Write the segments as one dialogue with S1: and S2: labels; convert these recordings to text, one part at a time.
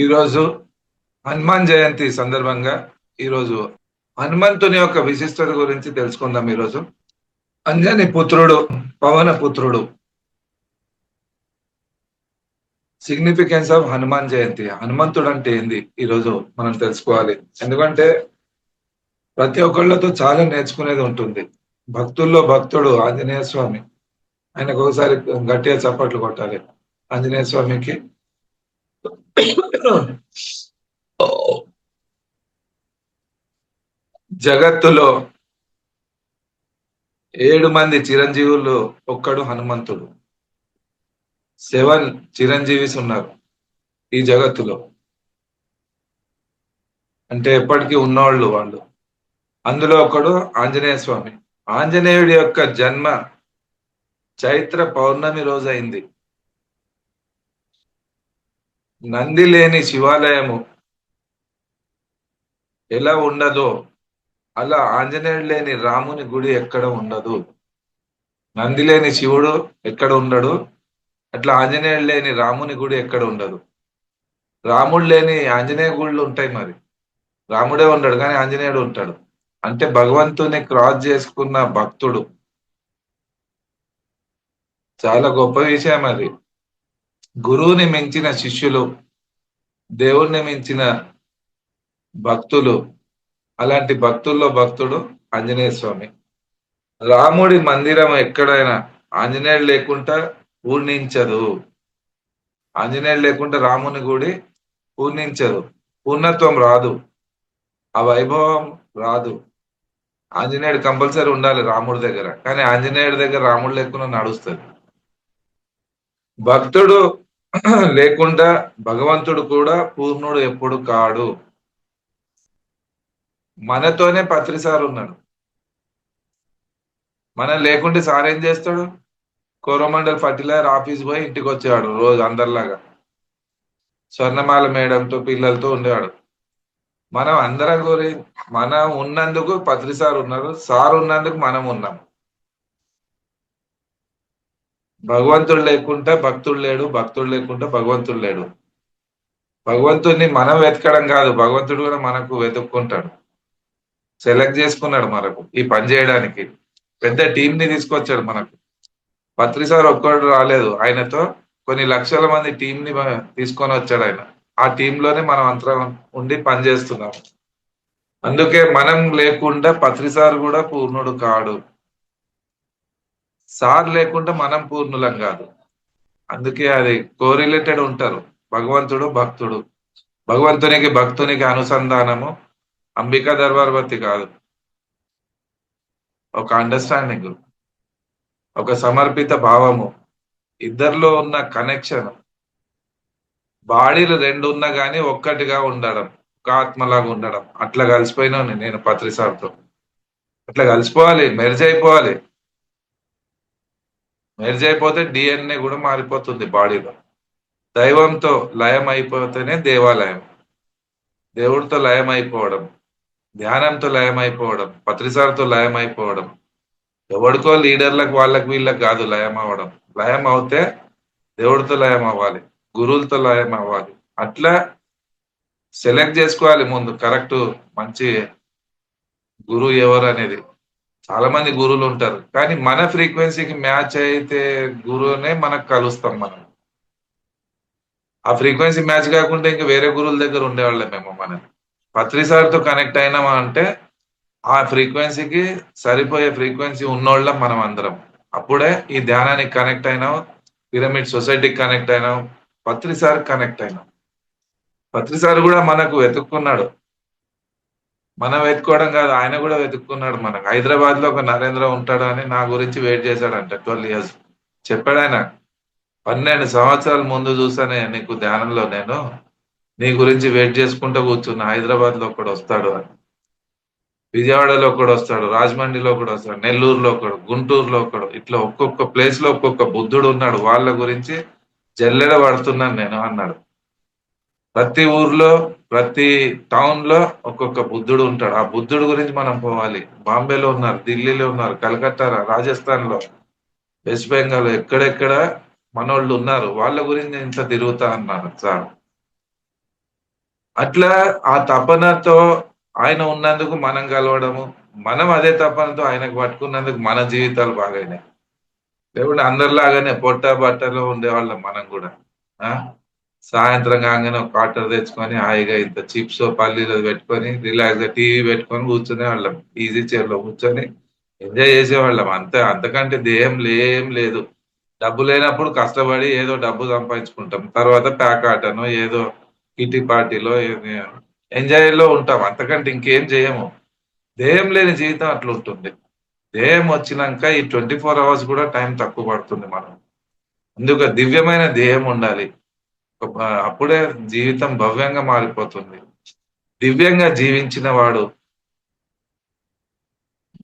S1: ఈరోజు హనుమాన్ జయంతి సందర్భంగా ఈరోజు హనుమంతుని యొక్క విశిష్టత గురించి తెలుసుకుందాం. ఈరోజు అంజని పుత్రుడు, పవన పుత్రుడు. Significance of Hanuman Jayanti. హనుమంతుడు అంటే ఏంది ఈరోజు మనం తెలుసుకోవాలి. ఎందుకంటే ప్రతి ఒక్కళ్ళతో చాలా నేర్చుకునేది ఉంటుంది. భక్తుల్లో భక్తుడు ఆంజనేయ స్వామి. ఆయనకు ఒకసారి గట్టిగా చప్పట్లు కొట్టాలి ఆంజనేయ స్వామికి. జగత్తులో 7 మంది చిరంజీవులు ఒక్కడు హనుమంతుడు. 7 చిరంజీవిస్ ఉన్నారు ఈ జగత్తులో, అంటే ఎప్పటికీ ఉన్నవాళ్ళు వాళ్ళు. అందులో ఒకడు ఆంజనేయ స్వామి. ఆంజనేయుడి యొక్క జన్మ చైత్ర పౌర్ణమి రోజు అయింది. నంది లేని శివాలయము ఎలా ఉండదో అలా ఆంజనేయుడు లేని రాముని గుడి ఎక్కడ ఉండదు. నంది లేని శివుడు ఎక్కడ ఉండడు, అట్లా ఆంజనేయుడు లేని రాముని గుడి ఎక్కడ ఉండదు. రాముడు లేని ఆంజనేయ గుళ్ళు ఉంటాయి. మరి రాముడే ఉండడు కానీ ఆంజనేయుడు ఉంటాడు. అంటే భగవంతుని క్రాస్ చేసుకున్న భక్తుడు. చాలా గొప్ప విషయం అది. గురువుని మించిన శిష్యులు, దేవుణ్ణి మించిన భక్తులు. అలాంటి భక్తుల్లో భక్తుడు ఆంజనేయ స్వామి. రాముడి మందిరం ఎక్కడైనా ఆంజనేయుడు లేకుండా పూర్ణించదు. ఆంజనేయుడు లేకుండా రాముని గుడి పూర్ణించదు. పూర్ణత్వం రాదు, ఆ వైభవం రాదు. ఆంజనేయుడు కంపల్సరీ ఉండాలి రాముడి దగ్గర, కానీ ఆంజనేయుడి దగ్గర రాముడు లేకుండా నడుస్తుంది. భక్తుడు లేకుండా భగవంతుడు కూడా పూర్ణుడు ఎప్పుడు కాడు. మనతోనే పత్రిసారు ఉన్నాడు. మనం లేకుంటే సార్ ఏం చేస్తాడు? కోరమండల్ ఫర్టిలైజర్ ఆఫీస్ పోయి ఇంటికి వచ్చేవాడు రోజు అందరిలాగా. స్వర్ణమాల మేడంతో పిల్లలతో ఉండేవాడు. మనం అందరం మనం ఉన్నందుకు పత్రిసారు ఉన్నారు, సార్ ఉన్నందుకు మనం ఉన్నాం. భగవంతుడు లేకుంటే భక్తుడు లేడు, భక్తుడు లేకుంటే భగవంతుడు లేడు. భగవంతుడిని మనం వెతకడం కాదు, భగవంతుడు కూడా మనకు వెతుక్కుంటాడు. సెలెక్ట్ చేసుకున్నాడు మనకు ఈ పని చేయడానికి. పెద్ద టీం ని తీసుకొచ్చాడు మనకు. పత్రిసార్ ఒక్కడు రాలేదు, ఆయనతో కొన్ని లక్షల మంది టీం ని తీసుకొని వచ్చాడు ఆయన. ఆ టీంలోనే మనం అంతరం ఉండి పని చేస్తున్నాం. అందుకే మనం లేకుండా పత్రిసార్ కూడా పూర్ణుడు కాడు. సార్ లేకుండా మనం పూర్ణులం కాదు. అందుకే అది కోరిలేటెడ్ ఉంటారు, భగవంతుడు భక్తుడు. భగవంతునికి భక్తునికి అనుసంధానము అంబికా దర్బార్వతి కాదు, ఒక అండర్స్టాండింగ్, ఒక సమర్పిత భావము, ఇద్దరిలో ఉన్న కనెక్షన్. బాడీలు 2 ఉన్నా గానీ ఒక్కటిగా ఉండడం, ఒక ఆత్మలాగా ఉండడం. అట్లా కలిసిపోయినా నేను పత్రిసార్తో. అట్లా కలిసిపోవాలి, మెర్జ్ అయిపోవాలి. మెర్జ్ అయిపోతే డిఎన్ఏ కూడా మారిపోతుంది బాడీలో. దైవంతో లయం అయిపోతేనే దేవాలయం. దేవుడితో లయం అయిపోవడం, ధ్యానంతో లయం అయిపోవడం, పత్రిసార్తో లయం అయిపోవడం. ఎవడికో లీడర్లకు వాళ్ళకి వీళ్ళకి కాదు లయం అవ్వడం. లయం అవుతే దేవుడితో లయం అవ్వాలి, గురువులతో లయం అవ్వాలి. అట్లా సెలెక్ట్ చేసుకోవాలి ముందు కరెక్ట్ మంచి గురువు ఎవరు అనేది. చాలా మంది గురువులు ఉంటారు, కానీ మన ఫ్రీక్వెన్సీకి మ్యాచ్ అయితే గురువునే మనకు కలుస్తాం మనం. ఆ ఫ్రీక్వెన్సీ మ్యాచ్ కాకుండా ఇంకా వేరే గురువుల దగ్గర ఉండేవాళ్ళమేమో. మనం పత్రిసార్తో కనెక్ట్ అయినామా అంటే ఆ ఫ్రీక్వెన్సీకి సరిపోయే ఫ్రీక్వెన్సీ ఉన్నోళ్ళం మనం అందరం. అప్పుడే ఈ ధ్యానానికి కనెక్ట్ అయినాం, పిరమిడ్ సొసైటీకి కనెక్ట్ అయినాం, పత్రిసార్ కనెక్ట్ అయినాం. పత్రిసార్ కూడా మనకు వెతుక్కున్నాడు, మనం వెతుక్కోవడం కాదు, ఆయన కూడా వెతుక్కున్నాడు మనకు. హైదరాబాద్ లో ఒక నరేంద్ర ఉంటాడు అని నా గురించి వెయిట్ చేశాడంట 12 years. చెప్పాడు ఆయన, 12 సంవత్సరాల ముందు చూసానే నీకు ధ్యానంలో, నేను నీ గురించి వెయిట్ చేసుకుంటూ కూర్చున్నా. హైదరాబాద్ లో ఒకడు వస్తాడు అని, విజయవాడలో ఒకడు వస్తాడు, రాజమండ్రిలో ఒకడు వస్తాడు, నెల్లూరులో ఒకడు, గుంటూరులో ఒకడు. ఇట్లా ఒక్కొక్క ప్లేస్ లో ఒక్కొక్క బుద్ధుడు ఉన్నాడు. వాళ్ళ గురించి జల్లెడ పడుతున్నాను నేను అన్నాడు. ప్రతి ఊర్లో ప్రతి టౌన్ లో ఒక్కొక్క బుద్ధుడు ఉంటాడు. ఆ బుద్ధుడు గురించి మనం పోవాలి. బాంబేలో ఉన్నారు, ఢిల్లీలో ఉన్నారు, కలకత్తా, రాజస్థాన్ లో, వెస్ట్ బెంగాల్, ఎక్కడెక్కడ మనోళ్ళు ఉన్నారు. వాళ్ళ గురించి ఇంత తిరుగుతా అన్నారు సార్. అట్లా ఆ తపనతో ఆయన ఉన్నందుకు మనం కలవడము, మనం అదే తపనతో ఆయనకు పట్టుకున్నందుకు మన జీవితాలు బాగైనాయి. లేకుంటే అందరిలాగానే పొట్ట బట్టలో ఉండేవాళ్ళం మనం కూడా. ఆ సాయంత్రం కాగానే ఒక క్వార్టర్ తెచ్చుకొని హాయిగా ఇంత చిప్స్ పల్లీలు పెట్టుకొని రిలాక్స్ గా టీవీ పెట్టుకొని కూర్చునే వాళ్ళం. ఈజీ చైర్ లో కూర్చొని ఎంజాయ్ చేసేవాళ్ళం. అంతే, అంతకంటే దేయం ఏం లేదు. డబ్బు లేనప్పుడు కష్టపడి ఏదో డబ్బు సంపాదించుకుంటాం. తర్వాత ప్యాక్ ఆటనో ఏదో కిట్టి పార్టీలో ఎంజాయ్ లో ఉంటాం. అంతకంటే ఇంకేం చేయము. దేయం లేని జీవితం అట్లా ఉంటుంది. దేయం వచ్చినాక ఈ 24 అవర్స్ కూడా టైం తక్కువ పడుతుంది మనం. అందుకు దివ్యమైన దేహం ఉండాలి. అప్పుడే జీవితం భవ్యంగా మారిపోతుంది. దివ్యంగా జీవించిన వాడు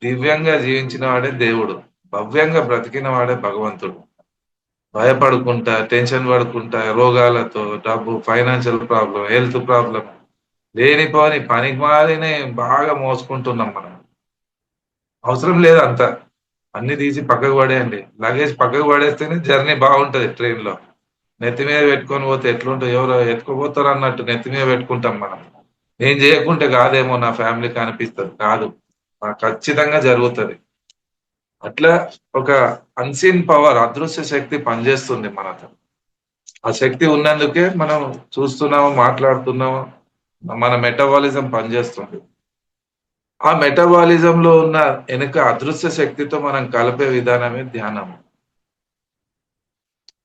S1: దివ్యంగా జీవించిన వాడే దేవుడు. భవ్యంగా బ్రతికిన వాడే భగవంతుడు. భయపడుకుంటా, టెన్షన్ పడుకుంటా, రోగాలతో, డబ్బు, ఫైనాన్షియల్ ప్రాబ్లం, హెల్త్ ప్రాబ్లం, లేనిపోని పనికి మాలినే బాగా మోసుకుంటున్నాం మనం. అవసరం లేదు అంత. అన్ని తీసి పక్కకు పడేయండి. లగేజ్ పక్కకు పడేస్తేనే జర్నీ బాగుంటది ట్రైన్ లో. నెత్తి మీద పెట్టుకొని పోతే ఎట్లుంటుంది, ఎవరో ఎత్తుకుపోతారు అన్నట్టు నెత్తి మీద పెట్టుకుంటాం మనం. నేను చేయకుంటే కాదేమో నా ఫ్యామిలీకి అనిపిస్తుంది. కాదు, ఖచ్చితంగా జరుగుతుంది. అట్లా ఒక అన్సీన్ పవర్, అదృశ్య శక్తి పనిచేస్తుంది మనతో. ఆ శక్తి ఉన్నందుకే మనం చూస్తున్నాము, మాట్లాడుతున్నాము, మన మెటబాలిజం పనిచేస్తుంది. ఆ మెటబాలిజం లో ఉన్న వెనుక అదృశ్య శక్తితో మనం కలిపే విధానమే ధ్యానం.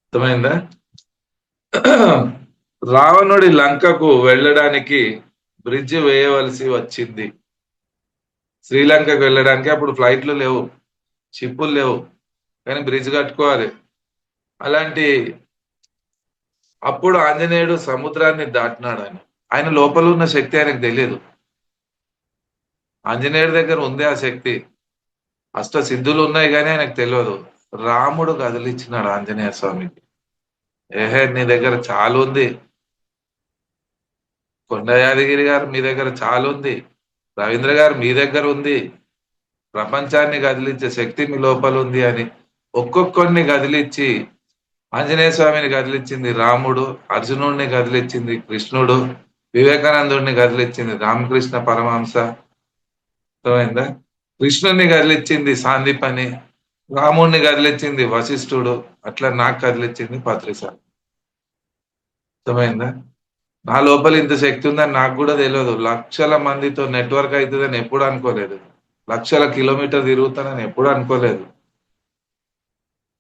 S1: అర్థమైందా? రావణుడి లంకకు వెళ్ళడానికి బ్రిడ్జ్ వేయవలసి వచ్చింది. శ్రీలంకకు వెళ్ళడానికి అప్పుడు ఫ్లైట్లు లేవు, షిప్పులు లేవు, కానీ బ్రిడ్జ్ కట్టుకోవాలి. అలాంటి అప్పుడు ఆంజనేయుడు సముద్రాన్ని దాటినాడు. ఆయన లోపల ఉన్న శక్తి ఆయనకు తెలియదు. ఆంజనేయుడి దగ్గర ఉంది ఆ శక్తి. అష్ట సిద్ధులు ఉన్నాయి కానీ ఆయనకు తెలియదు. రాముడు కదిలిచ్చినాడు ఆంజనేయ స్వామికి. ఏహే, నీ దగ్గర చాలా ఉంది. కొండ యాదగిరి గారు మీ దగ్గర చాలా ఉంది. రవీంద్ర గారు మీ దగ్గర ఉంది. ప్రపంచాన్ని కదిలించే శక్తి మీ లోపల ఉంది అని ఒక్కొక్కరిని కదిలిచ్చి, ఆంజనేయ స్వామిని కదిలిచ్చింది రాముడు, అర్జునుడిని కదిలిచ్చింది కృష్ణుడు, వివేకానందుడిని కదిలిచ్చింది రామకృష్ణ పరమహంస. అర్థమైందా? కృష్ణుడిని కదిలిచ్చింది సాందీపని, రాముడిని కదిలిచ్చింది వశిష్ఠుడు, అట్లా నాకు కదిలిచ్చింది పత్రిస. అర్థమైందా? నా లోపల ఇంత శక్తి ఉందని నాకు కూడా తెలియదు. లక్షల మందితో నెట్వర్క్ అవుతుందని ఎప్పుడు అనుకోలేదు. లక్షల కిలోమీటర్ తిరుగుతానని ఎప్పుడు అనుకోలేదు.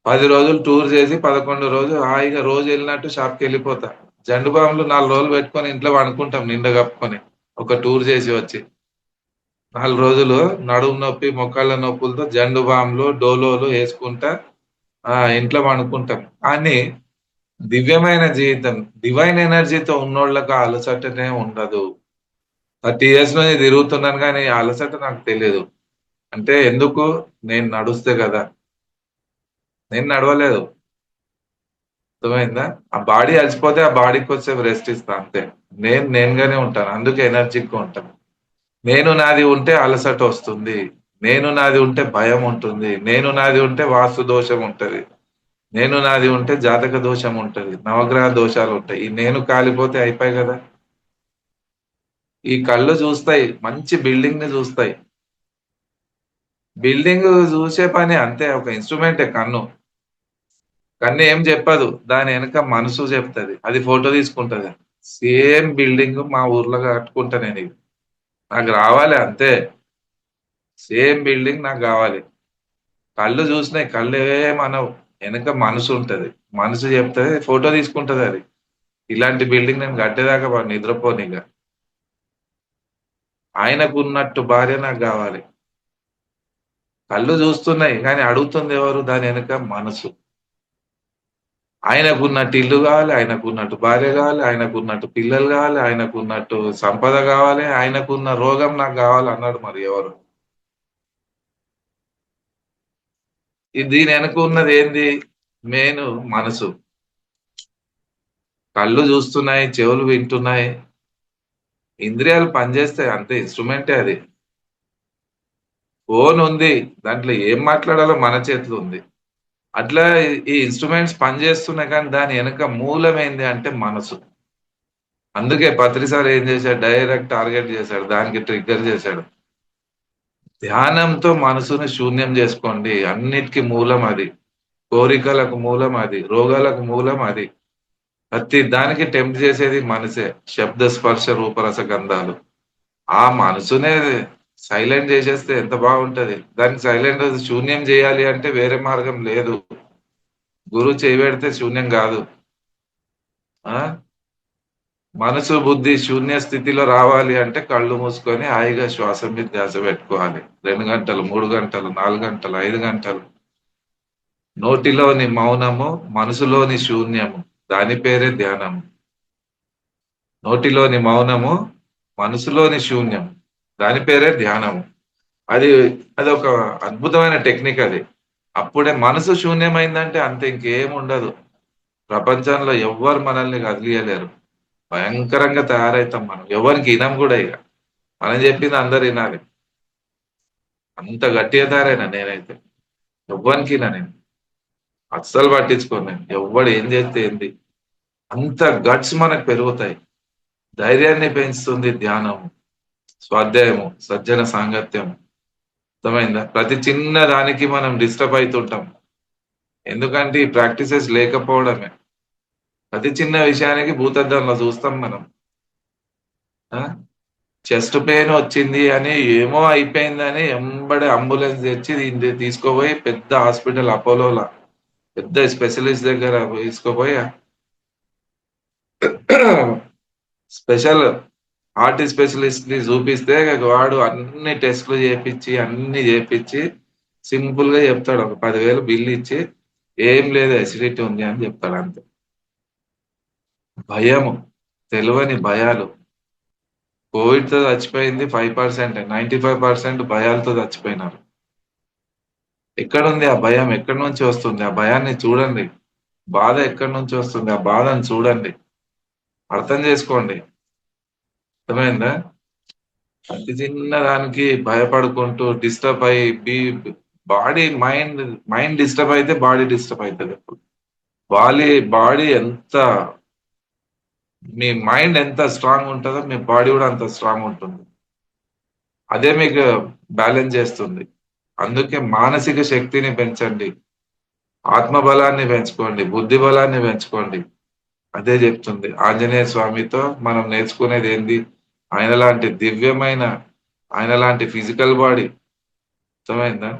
S1: 10 రోజులు టూర్ చేసి 11 రోజు హాయిగా రోజు వెళ్ళినట్టు షాప్కి వెళ్ళిపోతా. జండు బాంబులు 4 రోజులు పెట్టుకొని ఇంట్లో వండుకుంటాం నిండా కప్పుకొని, ఒక టూర్ చేసి వచ్చి. 4 రోజులు నడుము నొప్పి మొక్కళ్ళ నొప్పులతో జండు బాంబులు డోలోలు వేసుకుంటా ఇంట్లో వండుకుంటాం. కానీ దివ్యమైన జీవితం, డివైన్ ఎనర్జీతో ఉన్నోళ్ళకి ఆ అలసటనే ఉండదు. 30 ఇయర్స్ నుంచి తిరుగుతున్నాను కానీ ఆ అలసట నాకు తెలియదు. అంటే ఎందుకు? నేను నడుస్తే కదా. నేను నడవలేదు. అర్థమైందా? ఆ బాడీ అలసిపోతే ఆ బాడీకి వచ్చే రెస్ట్ ఇస్తా అంతే. నేను నేనుగానే ఉంటాను, అందుకే ఎనర్జిక్ గా ఉంటాను. నేను నాది ఉంటే అలసట వస్తుంది. నేను నాది ఉంటే భయం ఉంటుంది. నేను నాది ఉంటే వాస్తు దోషం ఉంటది. నేను నాది ఉంటే జాతక దోషం ఉంటది, నవగ్రహ దోషాలు ఉంటాయి. ఈ నేను కాలిపోతే అయిపోయి కదా. ఈ కళ్ళు చూస్తాయి, మంచి బిల్డింగ్ ని చూస్తాయి. బిల్డింగ్ చూసే పని అంతే, ఒక ఇన్స్ట్రుమెంటే కన్ను. కన్ను ఏం చెప్పదు, దాని వెనక మనసు చెప్తది. అది ఫోటో తీసుకుంటది. సేమ్ బిల్డింగ్ మా ఊర్లో కట్టుకుంటా నేను ఇది. నాకు రావాలి అంతే. సేమ్ బిల్డింగ్ నాకు కావాలి. కళ్ళు చూసినాయి, కళ్ళు ఏమనవు. వెనక మనసు ఉంటది. మనసు చెప్తది, ఫోటో తీసుకుంటది అది. ఇలాంటి బిల్డింగ్ నేను కట్టేదాకా వాడు నిద్రపోనిగా. ఆయనకు ఉన్నట్టు భార్య నాకు కావాలి. కళ్ళు చూస్తున్నాయి కానీ అడుగుతుంది ఎవరు? దాని వెనక మనసు. ఆయనకున్నట్టు ఇల్లు కావాలి, ఆయనకున్నట్టు భార్య కావాలి, ఆయనకున్నట్టు పిల్లలు కావాలి, ఆయనకున్నట్టు సంపద కావాలి, ఆయనకున్న రోగం నాకు కావాలి అన్నాడు. మరి ఎవరు? దీని వెనక ఉన్నది ఏంది? మెయిన్ మనసు. కళ్ళు చూస్తున్నాయి, చెవులు వింటున్నాయి, ఇంద్రియాలు పనిచేస్తాయి అంతే, ఇన్స్ట్రుమెంటే అది. ఫోన్ ఉంది, దాంట్లో ఏం మాట్లాడాలో మన చేతిలో ఉంది. అట్లా ఈ ఇన్స్ట్రుమెంట్స్ పనిచేస్తున్నాయి కానీ దాని వెనక మూలం ఏంది అంటే మనసు. అందుకే పత్రిసారి ఏం చేశాడు, డైరెక్ట్ టార్గెట్ చేశాడు, దానికి ట్రిగ్గర్ చేశాడు. ధ్యానంతో మనసుని శూన్యం చేసుకోండి, అన్నిటికీ మూలం అది. కోరికలకు మూలం అది, రోగాలకు మూలం అది. ప్రతి దానికి టెంప్ట్ చేసేది మనసే. శబ్ద స్పర్శ రూపరస గంధాలు. ఆ మనసునే సైలెంట్ చేసేస్తే ఎంత బాగుంటది. దానికి సైలెంట్ శూన్యం చేయాలి అంటే వేరే మార్గం లేదు. గురువు చేయబెడితే శూన్యం కాదు. ఆ మనసు బుద్ధి శూన్య స్థితిలో రావాలి అంటే కళ్ళు మూసుకొని హాయిగా శ్వాస మీద ధ్యాస పెట్టుకోవాలి. 2 గంటలు, 3 గంటలు, 4 గంటలు, 5 గంటలు. నోటిలోని మౌనము, మనసులోని శూన్యము, దాని పేరే ధ్యానము. నోటిలోని మౌనము, మనసులోని శూన్యం, దాని పేరే ధ్యానము. అది అది ఒక అద్భుతమైన టెక్నిక్ అది. అప్పుడే మనసు శూన్యమైందంటే అంతే, ఇంకేం ఉండదు. ప్రపంచంలో ఎవ్వరు మనల్ని కదిలియలేరు. భయంకరంగా తయారైతాం మనం. ఎవరికి ఇనం కూడా ఇక. మనం చెప్పింది అందరు వినాలి. అంత గట్టిగా తయారైనా నేనైతే. ఎవ్వరికి నేను అస్సలు పట్టించుకోను. నేను ఎవ్వడు ఏం చేస్తే ఏంది, అంత గట్స్ మనకు పెరుగుతాయి. ధైర్యాన్ని పెంచుతుంది ధ్యానం, స్వాధ్యాయము, సజ్జన సాంగత్యం. అర్థమైందా? ప్రతి చిన్న దానికి మనం డిస్టర్బ్ అవుతుంటాం. ఎందుకంటే ఈ ప్రాక్టీసెస్ లేకపోవడమే. ప్రతి చిన్న విషయానికి భూతద్దంలో చూస్తాం మనం. చెస్ట్ పెయిన్ వచ్చింది అని, ఏమో అయిపోయిందని ఎంబడే అంబులెన్స్ తెచ్చి తీసుకోపోయి పెద్ద హాస్పిటల్ అపోలోలా పెద్ద స్పెషలిస్ట్ దగ్గర తీసుకోపోయి స్పెషల్ హార్ట్ స్పెషలిస్ట్ ని చూపిస్తే వాడు అన్ని టెస్టులు చేపించి అన్ని చేపించి సింపుల్ గా చెప్తాడు. ఒక 10,000 బిల్లు ఇచ్చి ఏం లేదు, ఎసిడిటీ ఉంది అని చెప్తాడు అంతే. భయము, తెలియని భయాలు. కోవిడ్ తో చచ్చిపోయింది 5%, 95% భయాలతో చచ్చిపోయినారు. ఎక్కడుంది ఆ భయం? ఎక్కడి నుంచి వస్తుంది ఆ భయాన్ని? చూడండి. బాధ ఎక్కడి నుంచి వస్తుంది ఆ బాధను చూడండి, అర్థం చేసుకోండి. అర్థమైందా? అతి చిన్న దానికి భయపడుకుంటూ డిస్టర్బ్ అయ్యి బాడీ మైండ్ డిస్టర్బ్ అయితే బాడీ డిస్టర్బ్ అవుతుంది. బాడీ ఎంత, మీ మైండ్ ఎంత స్ట్రాంగ్ ఉంటుందో మీ బాడీ కూడా అంత స్ట్రాంగ్ ఉంటుంది. అదే మీకు బ్యాలెన్స్ చేస్తుంది. అందుకే మానసిక శక్తిని పెంచండి, ఆత్మ బలాన్ని పెంచుకోండి, బుద్ధి బలాన్ని పెంచుకోండి. అదే చెప్తుంది. ఆంజనేయ స్వామితో మనం నేర్చుకునేది ఏంది? ఆయన లాంటి దివ్యమైన, ఆయన లాంటి ఫిజికల్ బాడీ. అర్థమైందా?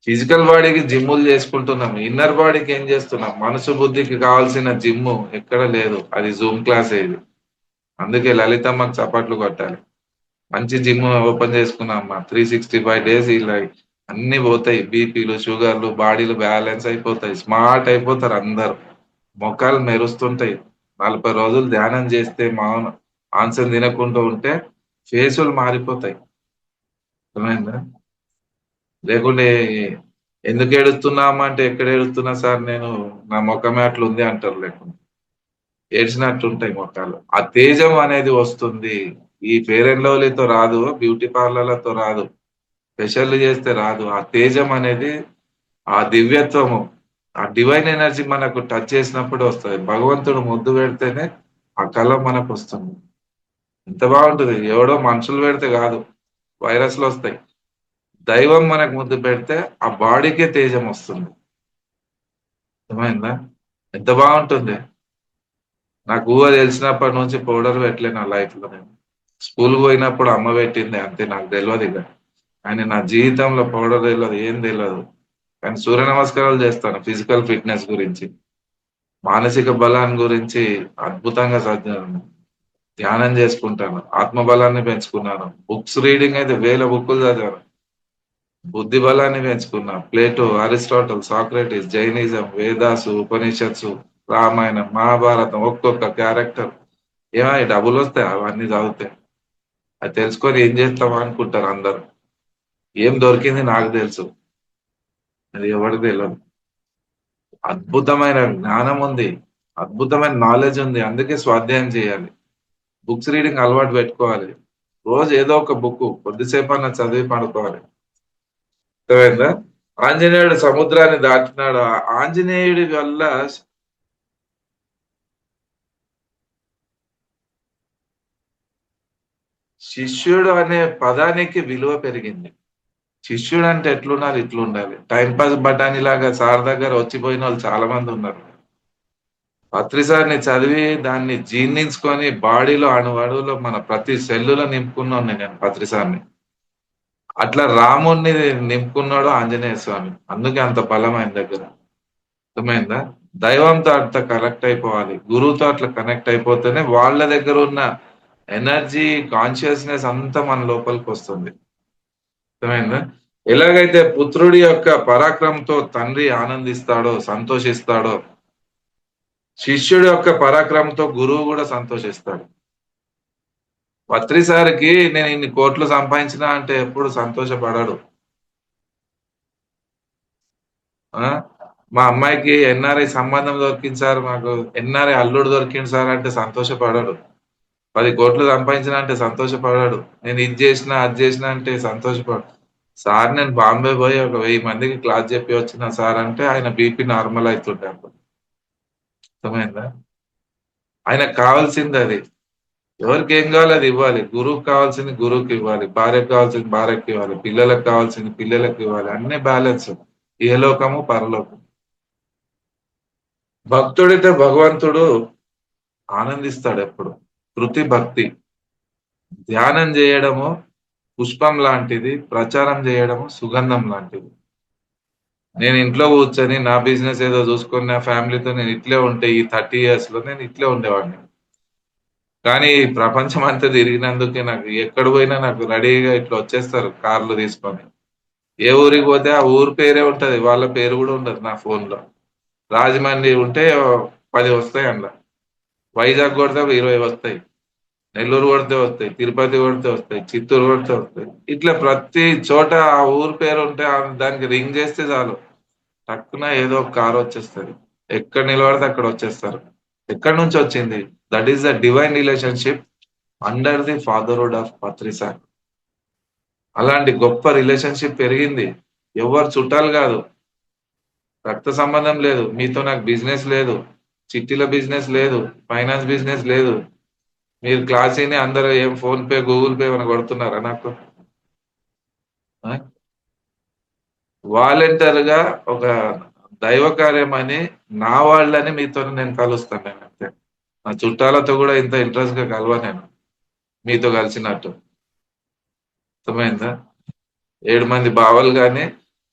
S1: ఫిజికల్ బాడీకి జిమ్ములు చేసుకుంటున్నాం, ఇన్నర్ బాడీకి ఏం చేస్తున్నాం? మనసు బుద్ధికి కావాల్సిన జిమ్ ఎక్కడ లేదు. అది జూమ్ క్లాస్ ఇది. అందుకే లలితమ్మకు చప్పట్లు కొట్టాలి. మంచి జిమ్ ఓపెన్ చేసుకున్నాం మా 365 days. ఇలా అన్ని పోతాయి, బీపీలు, షుగర్లు, బాడీలు బ్యాలెన్స్ అయిపోతాయి, స్మార్ట్ అయిపోతారు అందరు. మొక్కలు మెరుస్తుంటాయి. 40 రోజులు ధ్యానం చేస్తే, మాంసం తినకుండా ఉంటే ఫేసులు మారిపోతాయి. అర్థమైందా? లేకుంటే ఎందుకు ఏడుస్తున్నామా అంటే, ఎక్కడ ఏడుస్తున్నా సార్ నేను, నా ముఖమే అట్లా ఉంది అంటారు. లేకుండా ఏడ్చినట్టు ఉంటాయి మొక్కలు. ఆ తేజం అనేది వస్తుంది. ఈ ఫేర్ అండ్ లవ్లీతో రాదు, బ్యూటీ పార్లర్లతో రాదు, ఫెషియల్ చేస్తే రాదు. ఆ తేజం అనేది, ఆ దివ్యత్వము, ఆ డివైన్ ఎనర్జీ మనకు టచ్ చేసినప్పుడు వస్తుంది. భగవంతుడు ముద్దు పెడితేనే ఆ కళ మనకు వస్తుంది. ఎంత బాగుంటుంది. ఎవడో మనుషులు పెడితే కాదు, వైరస్లు వస్తాయి. దైవం మనకు ముద్దు పెడితే ఆ బాడీకే తేజం వస్తుంది. అర్థమైందా? ఎంత బాగుంటుంది. నాకు ఊహ తెలిసినప్పటి నుంచి పౌడర్ పెట్టలే నా లైఫ్ లో. నేను స్కూల్ పోయినప్పుడు అమ్మ పెట్టింది అంతే, నాకు తెలియదు ఇక. కానీ నా జీవితంలో పౌడర్ తెలియదు, ఏం తెలియదు. కానీ సూర్య నమస్కారాలు చేస్తాను ఫిజికల్ ఫిట్నెస్ గురించి, మానసిక బలాన్ని గురించి అద్భుతంగా ధ్యానం చేసుకుంటాను, ఆత్మ బలాన్ని పెంచుకున్నాను. బుక్స్ రీడింగ్ అయితే వేల బుక్కులు చదివాను. బుద్ధి బలాన్ని పెంచుకున్నా. Plato, Aristotle, Socrates, Jainism, Vedas, Upanishads, Ramayanam, Mahabharatam, ఒక్కొక్క క్యారెక్టర్. ఏమై డబ్బులు వస్తాయి అవన్నీ చదివితే? అది తెలుసుకొని ఏం చేస్తాం అనుకుంటారు అందరు. ఏం దొరికింది నాకు తెలుసు, అది ఎవరికి తెలియదు. అద్భుతమైన జ్ఞానం ఉంది, అద్భుతమైన నాలెడ్జ్ ఉంది. అందుకే స్వాధ్యాయం చేయాలి, బుక్స్ రీడింగ్ అలవాటు పెట్టుకోవాలి. రోజు ఏదో ఒక బుక్ కొద్దిసేపు అన్న చదివి పడుకోవాలి. అర్థమైందా? ఆంజనేయుడు సముద్రాన్ని దాటినాడు. ఆంజనేయుడి వల్ల శిష్యుడు అనే పదానికి విలువ పెరిగింది. శిష్యుడు అంటే ఎట్లున్నారు, ఇట్లుండాలి. టైం పాస్ బఠానీ లాగా సార్ దగ్గర వచ్చిపోయిన వాళ్ళు చాలా మంది ఉన్నారు. పత్రిసారిని చదివి దాన్ని జీర్ణించుకొని బాడీలో అణువణువులో మన ప్రతి సెల్లులో నింపుకున్నాను నేను పత్రిసారిని. అట్లా రాముణ్ణి నింపుకున్నాడు ఆంజనేయ స్వామి. అందుకే అంత బలం ఆయన దగ్గర. అర్థమైందా? దైవంతో అట్లా కనెక్ట్ అయిపోవాలి. గురువుతో అట్లా కనెక్ట్ అయిపోతేనే వాళ్ళ దగ్గర ఉన్న ఎనర్జీ, కాన్షియస్నెస్ అంతా మన లోపలికి వస్తుంది. అర్థమైందా? ఎలాగైతే పుత్రుడి యొక్క పరాక్రమంతో తండ్రి ఆనందిస్తాడో, సంతోషిస్తాడో, శిష్యుడి యొక్క పరాక్రమంతో గురువు కూడా సంతోషిస్తాడు. పత్రిసారికి నేను ఇన్ని కోట్లు సంపాదించినా అంటే ఎప్పుడు సంతోషపడాడు. ఆ మా అమ్మాయికి ఎన్ఆర్ఐ సంబంధం దొరికింది సార్, మాకు ఎన్ఆర్ఐ అల్లుడు దొరికింది సార్ అంటే సంతోషపడాడు. 10 కోట్లు సంపాదించిన అంటే సంతోషపడాడు. నేను ఇది చేసిన అది చేసిన అంటే సంతోషపడు. సార్ నేను బాంబే పోయి ఒక 1000 మందికి క్లాస్ చెప్పి వచ్చిన సార్ అంటే ఆయన బీపీ నార్మల్ అవుతుండే అప్పుడు. అర్థమైందా? ఆయనకు కావాల్సింది అది. ఎవరికి ఏం కావాలి అది ఇవ్వాలి. గురువుకి కావాల్సింది గురువుకి ఇవ్వాలి, భార్యకు కావాల్సింది భార్యకి ఇవ్వాలి, పిల్లలకు కావాల్సింది పిల్లలకు ఇవ్వాలి. అన్ని బ్యాలెన్స్. ఇహలోకము పరలోకము. భక్తుడితో భగవంతుడు ఆనందిస్తాడు ఎప్పుడు. కృతి భక్తి. ధ్యానం చేయడము పుష్పం లాంటిది, ప్రచారం చేయడము సుగంధం లాంటిది. నేను ఇంట్లో కూర్చొని నా బిజినెస్ ఏదో చూసుకొని నా ఫ్యామిలీతో నేను ఇట్లే ఉంటే ఈ 30 years లో నేను ఇట్లే ఉండేవాడిని. కానీ ప్రపంచం అంతా తిరిగినందుకే నాకు ఎక్కడ పోయినా నాకు రెడీగా ఇట్లా వచ్చేస్తారు కార్లు తీసుకొని. ఏ ఊరికి పోతే ఆ ఊరు పేరే ఉంటది, వాళ్ళ పేరు కూడా ఉండదు నా ఫోన్ లో. రాజమండ్రి ఉంటే 10 వస్తాయి అందులో. వైజాగ్ కొడితే 20 వస్తాయి. నెల్లూరు కొడితే వస్తాయి, తిరుపతి కొడితే వస్తాయి, చిత్తూరు కొడితే వస్తాయి. ఇట్లా ప్రతి చోట ఆ ఊరు పేరు ఉంటే దానికి రింగ్ చేస్తే చాలు టక్కున ఏదో ఒక కారు వచ్చేస్తుంది. ఎక్కడ నిలబడితే అక్కడ వచ్చేస్తారు. ఎక్కడి నుంచి వచ్చింది? That is the divine relationship under the fatherhood of Patrisa. అలాంటి గొప్ప రిలేషన్షిప్ పెరిగింది. ఎవరు చుట్టాలు కాదు, రక్త సంబంధం లేదు, మీతో నాకు బిజినెస్ లేదు, చిట్టీల బిజినెస్ లేదు, ఫైనాన్స్ బిజినెస్ లేదు. మీరు క్లాస్ అయినా అందరూ ఏం ఫోన్ పే గూగుల్ పే ఏమైనా కొడుతున్నారా నాకు? వాలంటీర్ గా ఒక దైవ కార్యం అని నా వాళ్ళని మీతో నేను కలుస్తాను. నేను అంతే. నా చుట్టాలతో కూడా ఇంత ఇంట్రెస్ట్ గా కలవ నేను మీతో కలిసినట్టు. అర్థమైందా? 7 మంది బావలు గాని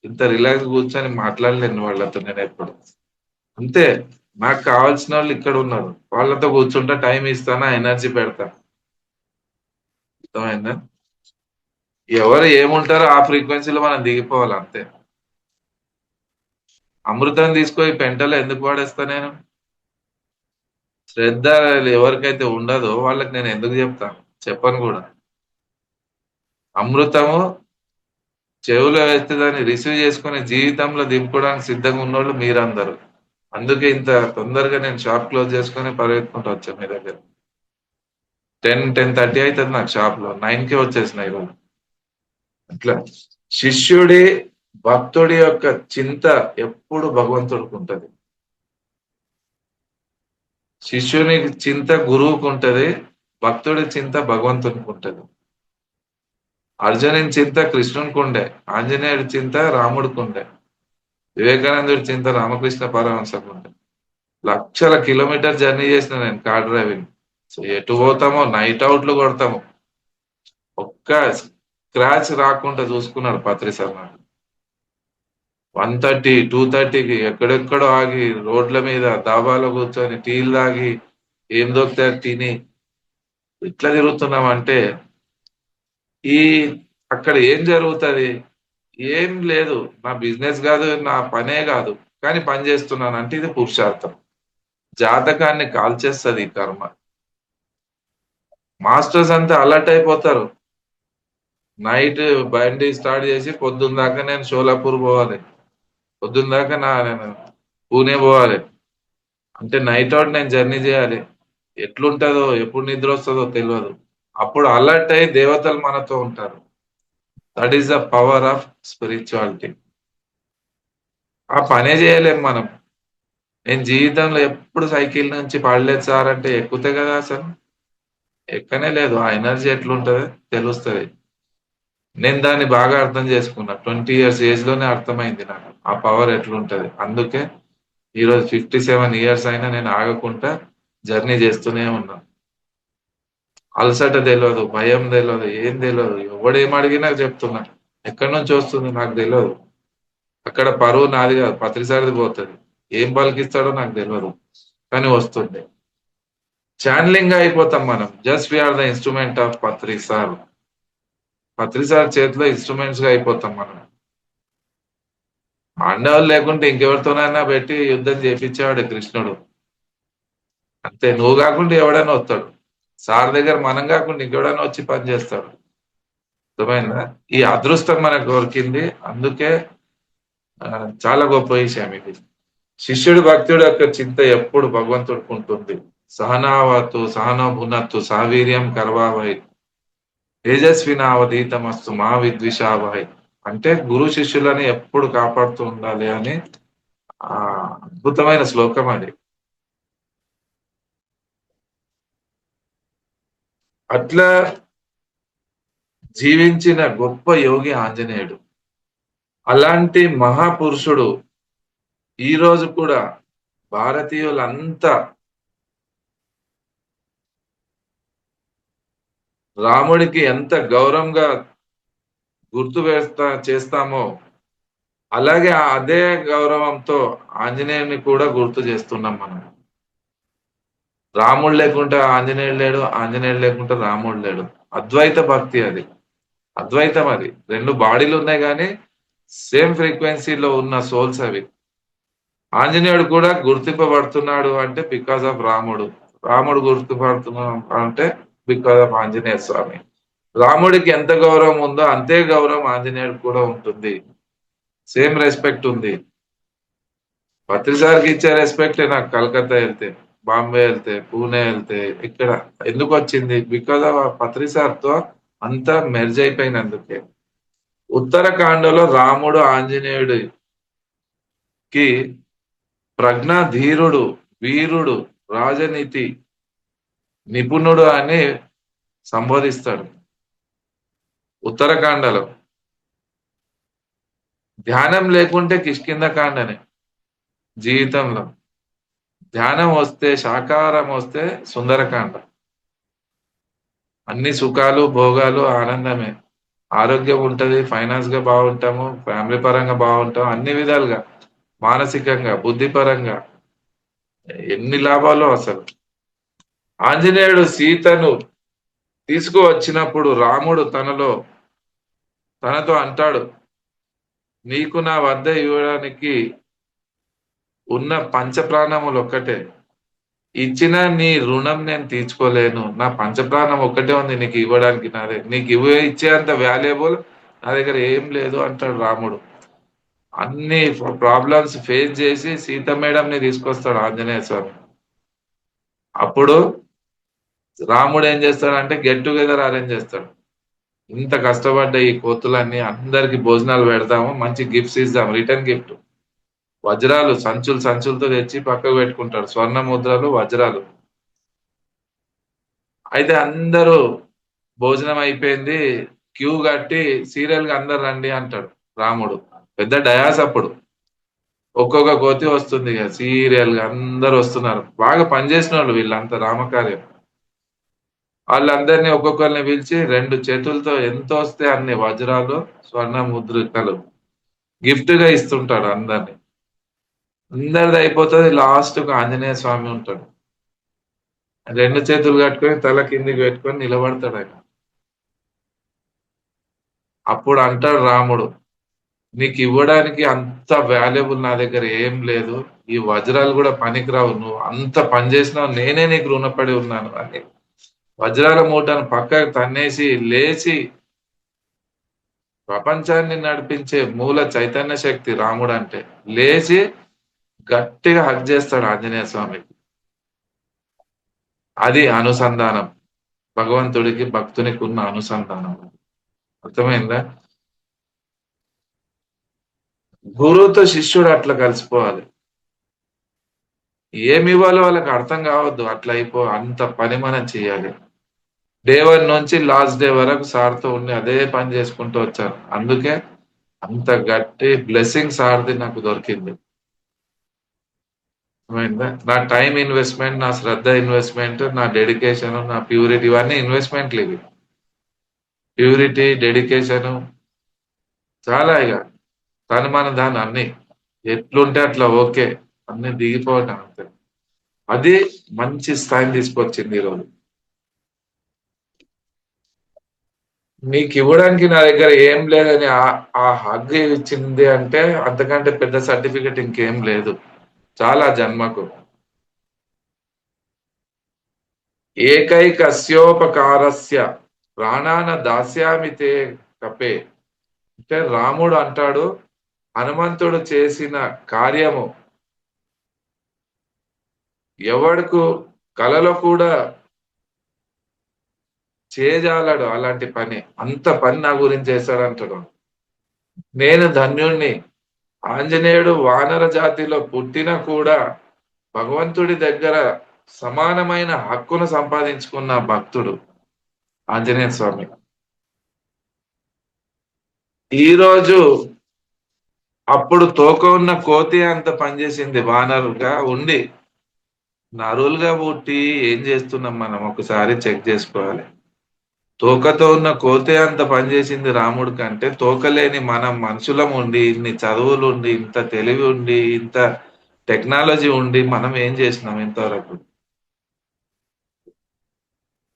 S1: ఇంత రిలాక్స్ కూర్చొని మాట్లాడలేను వాళ్ళతో నేను ఎప్పుడు. అంతే. నాకు కావాల్సిన వాళ్ళు ఇక్కడ ఉన్నారు, వాళ్ళతో కూర్చుంటా, టైం ఇస్తానా, ఎనర్జీ పెడతా. అర్థమైందా? ఎవరు ఏముంటారో ఆ ఫ్రీక్వెన్సీలో మనం దిగిపోవాలి అంతే. అమృతం తీసుకొని పెంటలో ఎందుకు వాడేస్తా నేను? శ్రద్ధ ఎవరికైతే ఉండదో వాళ్ళకి నేను ఎందుకు చెప్తాను? చెప్పను కూడా. అమృతము చెవులో వేస్తే దాన్ని రిసీవ్ చేసుకుని జీవితంలో దింపుకోవడానికి సిద్ధంగా ఉన్నోళ్ళు మీరందరూ. అందుకే ఇంత తొందరగా నేను షాప్ క్లోజ్ చేసుకుని పరిగెత్తుకుంటూ వచ్చాను మీ దగ్గర. 10-10:30 అవుతుంది నాకు షాప్ లో, 9కే వచ్చేసిన ఈరోజు. అట్లా శిష్యుడి భక్తుడి యొక్క చింత ఎప్పుడు భగవంతుడికి ఉంటది. శిష్యుని చింత గురువుకు ఉంటది, భక్తుడి చింత భగవంతునికి ఉంటది. అర్జునుని చింత కృష్ణునికి ఉండే, ఆంజనేయుడి చింత రాముడికి ఉండే, వివేకానందుడి చింత రామకృష్ణ పరమహంసకు ఉండే. లక్షల కిలోమీటర్ జర్నీ చేసిన నేను కార్ డ్రైవింగ్. సో ఎటు పోతామో నైట్ అవుట్లు కొడతాము. ఒక్క స్క్రాచ్ రాకుండా చూసుకున్నాడు పత్రి సార్ నాకు. 1:30, 2:30కి ఎక్కడెక్కడో ఆగి రోడ్ల మీద దాబాలో కూర్చొని టీలు తాగి ఏం దొరికితే అది తిని ఇట్లా తిరుగుతున్నామంటే ఈ అక్కడ ఏం జరుగుతుంది? ఏం లేదు. నా బిజినెస్ కాదు, నా పనే కాదు, కానీ పని చేస్తున్నాను అంటే ఇది పురుషార్థం. జాతకాన్ని కాల్చేస్తుంది ఈ కర్మ. మాస్టర్స్ అంతా అలర్ట్ అయిపోతారు. నైట్ బండి స్టార్ట్ చేసి పొద్దున్న దాకా నేను షోలాపూర్ పోవాలి, పొద్దున్న దాకా నేను పూణే పోవాలి అంటే నైట్ అవుట్ నేను జర్నీ చేయాలి. ఎట్లుంటుందో ఎప్పుడు నిద్ర వస్తుందో తెలియదు. అప్పుడు అలర్ట్ అయ్యి దేవతలు మనతో ఉంటారు. That is the power of spirituality. ఆ పనే చేయలేం మనం. నేను జీవితంలో ఎప్పుడు సైకిల్ నుంచి పడలేదు సార్ అంటే ఎక్కుతే కదా అసలు. ఎక్కనే లేదు. ఆ ఎనర్జీ ఎట్లుంటది తెలుస్తది. నేను దాన్ని బాగా అర్థం చేసుకున్నా. 20 ఇయర్స్ ఏజ్ లోనే అర్థమైంది నాకు. ఆ పవర్ ఎట్లుంటది. అందుకే ఈరోజు 57 ఇయర్స్ అయినా నేను ఆగకుండా జర్నీ చేస్తూనే ఉన్నా. అలసట తెలవదు, భయం తెలవదు, ఏం తెలవదు. ఎవడేం అడిగినా చెప్తున్నా. ఎక్కడి నుంచి వస్తుంది నాకు తెలియదు. అక్కడ పరువు నాది కాదు, పత్రిసారిది పోతుంది. ఏం పలికిస్తాడో నాకు తెలియదు, కానీ వస్తుంది. ఛానలింగ్ అయిపోతాం మనం. Just we're the instrument of Patri sir. Patri sir చేతిలో ఇన్స్ట్రుమెంట్స్ గా అయిపోతాం మనం. పాండవులు లేకుంటే ఇంకెవరితోనైనా పెట్టి యుద్ధం చేపించేవాడు కృష్ణుడు. అంతే, నువ్వు కాకుండా ఎవడైనా వస్తాడు. సార్ దగ్గర మనం కాకుండా ఇంకెవడైనా వచ్చి పని చేస్తాడు. అర్థమైందా? ఈ అదృష్టం మనకు దొరికింది. అందుకే ఆ, చాలా గొప్ప విషయం ఇది. శిష్యుడు భక్తుడు యొక్క చింత ఎప్పుడు భగవంతుడికి ఉంటుంది. సహనావతు సహనో భునత్తు సావీర్యం కర్వావహై తేజస్వినావధీతమస్తు మా విద్విషావహై. అంటే గురు శిష్యులని ఎప్పుడు కాపాడుతూ ఉండాలి అని ఆ అద్భుతమైన శ్లోకం అది. అట్లా జీవించిన గొప్ప యోగి ఆంజనేయుడు. అలాంటి మహాపురుషుడు ఈ రోజు కూడా భారతీయులంతా రాముడికి ఎంత గౌరవంగా గుర్తు చేస్తామో, అలాగే అదే గౌరవంతో ఆంజనేయుని కూడా గుర్తు చేస్తున్నాం మనం. రాముడు లేకుంటే ఆంజనేయుడు లేడు, ఆంజనేయుడు లేకుంటే రాముడు లేడు. అద్వైత భక్తి అది, అద్వైతం అది. రెండు బాడీలు ఉన్నాయి కానీ సేమ్ ఫ్రీక్వెన్సీలో ఉన్న సోల్స్ అవి. ఆంజనేయుడు కూడా గుర్తింపబడుతున్నాడు అంటే బికాస్ ఆఫ్ రాముడు. రాముడు గుర్తుపడుతున్నాడు అంటే బికాస్ ఆఫ్ ఆంజనేయ స్వామి. రాముడికి ఎంత గౌరవం ఉందో అంతే గౌరవం ఆంజనేయుడికి కూడా ఉంటుంది. సేమ్ రెస్పెక్ట్ ఉంది. పత్రిసార్కి ఇచ్చే రెస్పెక్ట్ నాకు కలకత్తా వెళ్తే, బాంబే వెళ్తే, పూణే వెళ్తే, ఇక్కడ ఎందుకు వచ్చింది? బికాస్ ఆఫ్ పత్రిసార్తో అంతా మెర్జ్ అయిపోయినందుకే. ఉత్తరాఖండలో రాముడు ఆంజనేయుడికి ప్రజ్ఞా ధీరుడు, వీరుడు, రాజనీతి నిపుణుడు అని సంబోధిస్తాడు. ఉత్తరాఖండలో ధ్యానం లేకుంటే కిష్కింధకాండనే. జీవితంలో ధ్యానం వస్తే, శాకాహారం వస్తే సుందరకాండ. అన్ని సుఖాలు, భోగాలు, ఆనందమే. ఆరోగ్యం ఉంటది, ఫైనాన్స్ గా బాగుంటాము, ఫ్యామిలీ పరంగా బాగుంటాం, అన్ని విధాలుగా, మానసికంగా, బుద్ధిపరంగా ఎన్ని లాభాలు అసలు. ఆంజనేయుడు సీతను తీసుకువచ్చినప్పుడు రాముడు తనతో అంటాడు, నీకు నా వద్ద ఇవ్వడానికి ఉన్న పంచప్రాణములు ఒక్కటే. ఇచ్చిన నీ రుణం నేను తీర్చుకోలేను. నా పంచప్రాణం ఒక్కటే ఉంది నీకు ఇవ్వడానికి. నాదే, నీకు ఇచ్చేంత వాల్యుబుల్ నా దగ్గర ఏం లేదు అంటాడు రాముడు. అన్ని ప్రాబ్లమ్స్ ఫేస్ చేసి సీత మేడం ని తీసుకొస్తాడు ఆంజనేయ స్వామి. అప్పుడు రాముడు ఏం చేస్తాడంటే గెట్ టుగెదర్ అరేంజ్ చేస్తాడు. ఇంత కష్టపడ్డ ఈ కోతులన్నీ అందరికి భోజనాలు పెడతాము, మంచి గిఫ్ట్స్ ఇద్దాం, రిటర్న్ గిఫ్ట్. వజ్రాలు సంచులతో తెచ్చి పక్కకు పెట్టుకుంటాడు, స్వర్ణ ముద్రలు, వజ్రాలు. అయితే అందరూ భోజనం అయిపోయింది, క్యూ కట్టి సీరియల్ గా అందరు రండి అంటాడు రాముడు. పెద్ద డయాస్ అప్పుడు. ఒక్కొక్క కోతి వస్తుంది ఇక సీరియల్ గా అందరు వస్తున్నారు. బాగా పనిచేసిన వాళ్ళు వీళ్ళంతా రామకార్యం. వాళ్ళందరినీ ఒక్కొక్కరిని పిలిచి 2 చేతులతో ఎంత వస్తే అన్ని వజ్రాలు, స్వర్ణ ముద్రికలు గిఫ్ట్ గా ఇస్తుంటాడు అందరిని. అందరిది అయిపోతుంది. లాస్ట్ కు ఆంజనేయ స్వామి ఉంటాడు. 2 చేతులు కట్టుకొని తల కిందికి పెట్టుకొని నిలబడతాడు ఆయన. అప్పుడు అంటాడు రాముడు, నీకు ఇవ్వడానికి అంత వాల్యుబుల్ నా దగ్గర ఏం లేదు, ఈ వజ్రాలు కూడా పనికిరావు, నువ్వు అంత పని చేసినావు, నేనే నీకు రుణపడి ఉన్నాను అని వజ్రాల మూటను పక్కకు తన్నేసి లేచి ప్రపంచాన్ని నడిపించే మూల చైతన్య శక్తి రాముడు అంటే, లేచి గట్టిగా హక్ చేస్తాడు ఆంజనేయ స్వామికి. అది అనుసంధానం, భగవంతుడికి భక్తునికి ఉన్న అనుసంధానం. అర్థమైందా? గురువుతో శిష్యుడు అట్లా కలిసిపోవాలి. ఏమి ఇవ్వాలో వాళ్ళకి అర్థం కావద్దు, అట్లా అంత పని మనం చేయాలి. డే 1 నుంచి లాస్ట్ డే వరకు సార్తో ఉండి అదే పని చేసుకుంటూ వచ్చాను. అందుకే అంత గట్టి బ్లెస్సింగ్ సార్ది నాకు దొరికింది. అర్థమైందా? నా టైం ఇన్వెస్ట్మెంట్, నా శ్రద్ధ ఇన్వెస్ట్మెంట్, నా డెడికేషన్, నా ప్యూరిటీ ఇవన్నీ ఇన్వెస్ట్మెంట్లు ఇవి. ప్యూరిటీ, డెడికేషన్ చాలా ఇక తను మన దాన్ని అన్ని ఎట్లుంటే అట్లా ఓకే అన్ని దిగిపోవటం అంతే. అది మంచి స్థాయిని తీసుకొచ్చింది ఈరోజు. మీకు ఇవ్వడానికి నా దగ్గర ఏం లేదని ఆ హగ్ ఇచ్చింది అంటే అంతకంటే పెద్ద సర్టిఫికెట్ ఇంకేం లేదు చాలా జన్మకు. ఏకైకస్యోపకారస్య ప్రాణాన దాస్యామి తే కపే. అంటే రాముడు అంటాడు, హనుమంతుడు చేసిన కార్యము ఎవడుకు కలలో కూడా చేయజాలడు అలాంటి పని. అంత పని నా గురించి చేశాడు అంటాడు. నేను ధన్యుణ్ణి. ఆంజనేయుడు వానర జాతిలో పుట్టిన కూడా భగవంతుడి దగ్గర సమానమైన హక్కును సంపాదించుకున్న భక్తుడు ఆంజనేయ స్వామి. ఈ రోజు అప్పుడు తోక ఉన్న కోతి అంత పనిచేసింది వానరుగా ఉండి, నరులుగా పుట్టి ఏం చేస్తున్నాం మనం ఒకసారి చెక్ చేసుకోవాలి. తోకతో ఉన్న కోతే అంత పనిచేసింది రాముడి కంటే, తోకలేని మనం మనుషులం ఉండి, ఇన్ని చదువులు ఉండి, ఇంత తెలివి ఉండి, ఇంత టెక్నాలజీ ఉండి మనం ఏం చేసినాం ఇంతవరకు?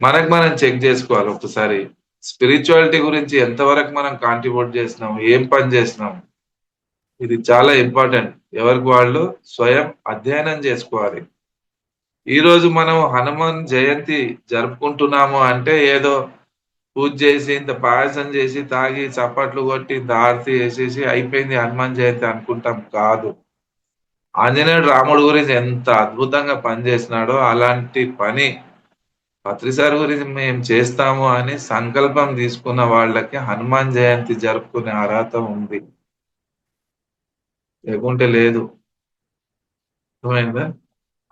S1: మనకు మనం చెక్ చేసుకోవాలి ఒకసారి. స్పిరిచువాలిటీ గురించి ఎంతవరకు మనం కాంట్రిబ్యూట్ చేసినాం, ఏం పని చేసినాం, ఇది చాలా ఇంపార్టెంట్. ఎవరికి వాళ్ళు స్వయం అధ్యయనం చేసుకోవాలి. ఈ రోజు మనం హనుమాన్ జయంతి జరుపుకుంటున్నాము అంటే ఏదో పూజ చేసి ఇంత పాయసం చేసి తాగి చప్పట్లు కొట్టి ఇంత హారతి వేసేసి అయిపోయింది హనుమాన్ జయంతి అనుకుంటాం కాదు. ఆంజనేయుడు రాముడు గురించి ఎంత అద్భుతంగా పనిచేసినాడో అలాంటి పని పత్రిసారి గురించి మేము చేస్తాము అని సంకల్పం తీసుకున్న వాళ్ళకి హనుమాన్ జయంతి జరుపుకునే అర్హత ఉంది, లేకుంటే లేదు. అర్థమైందా?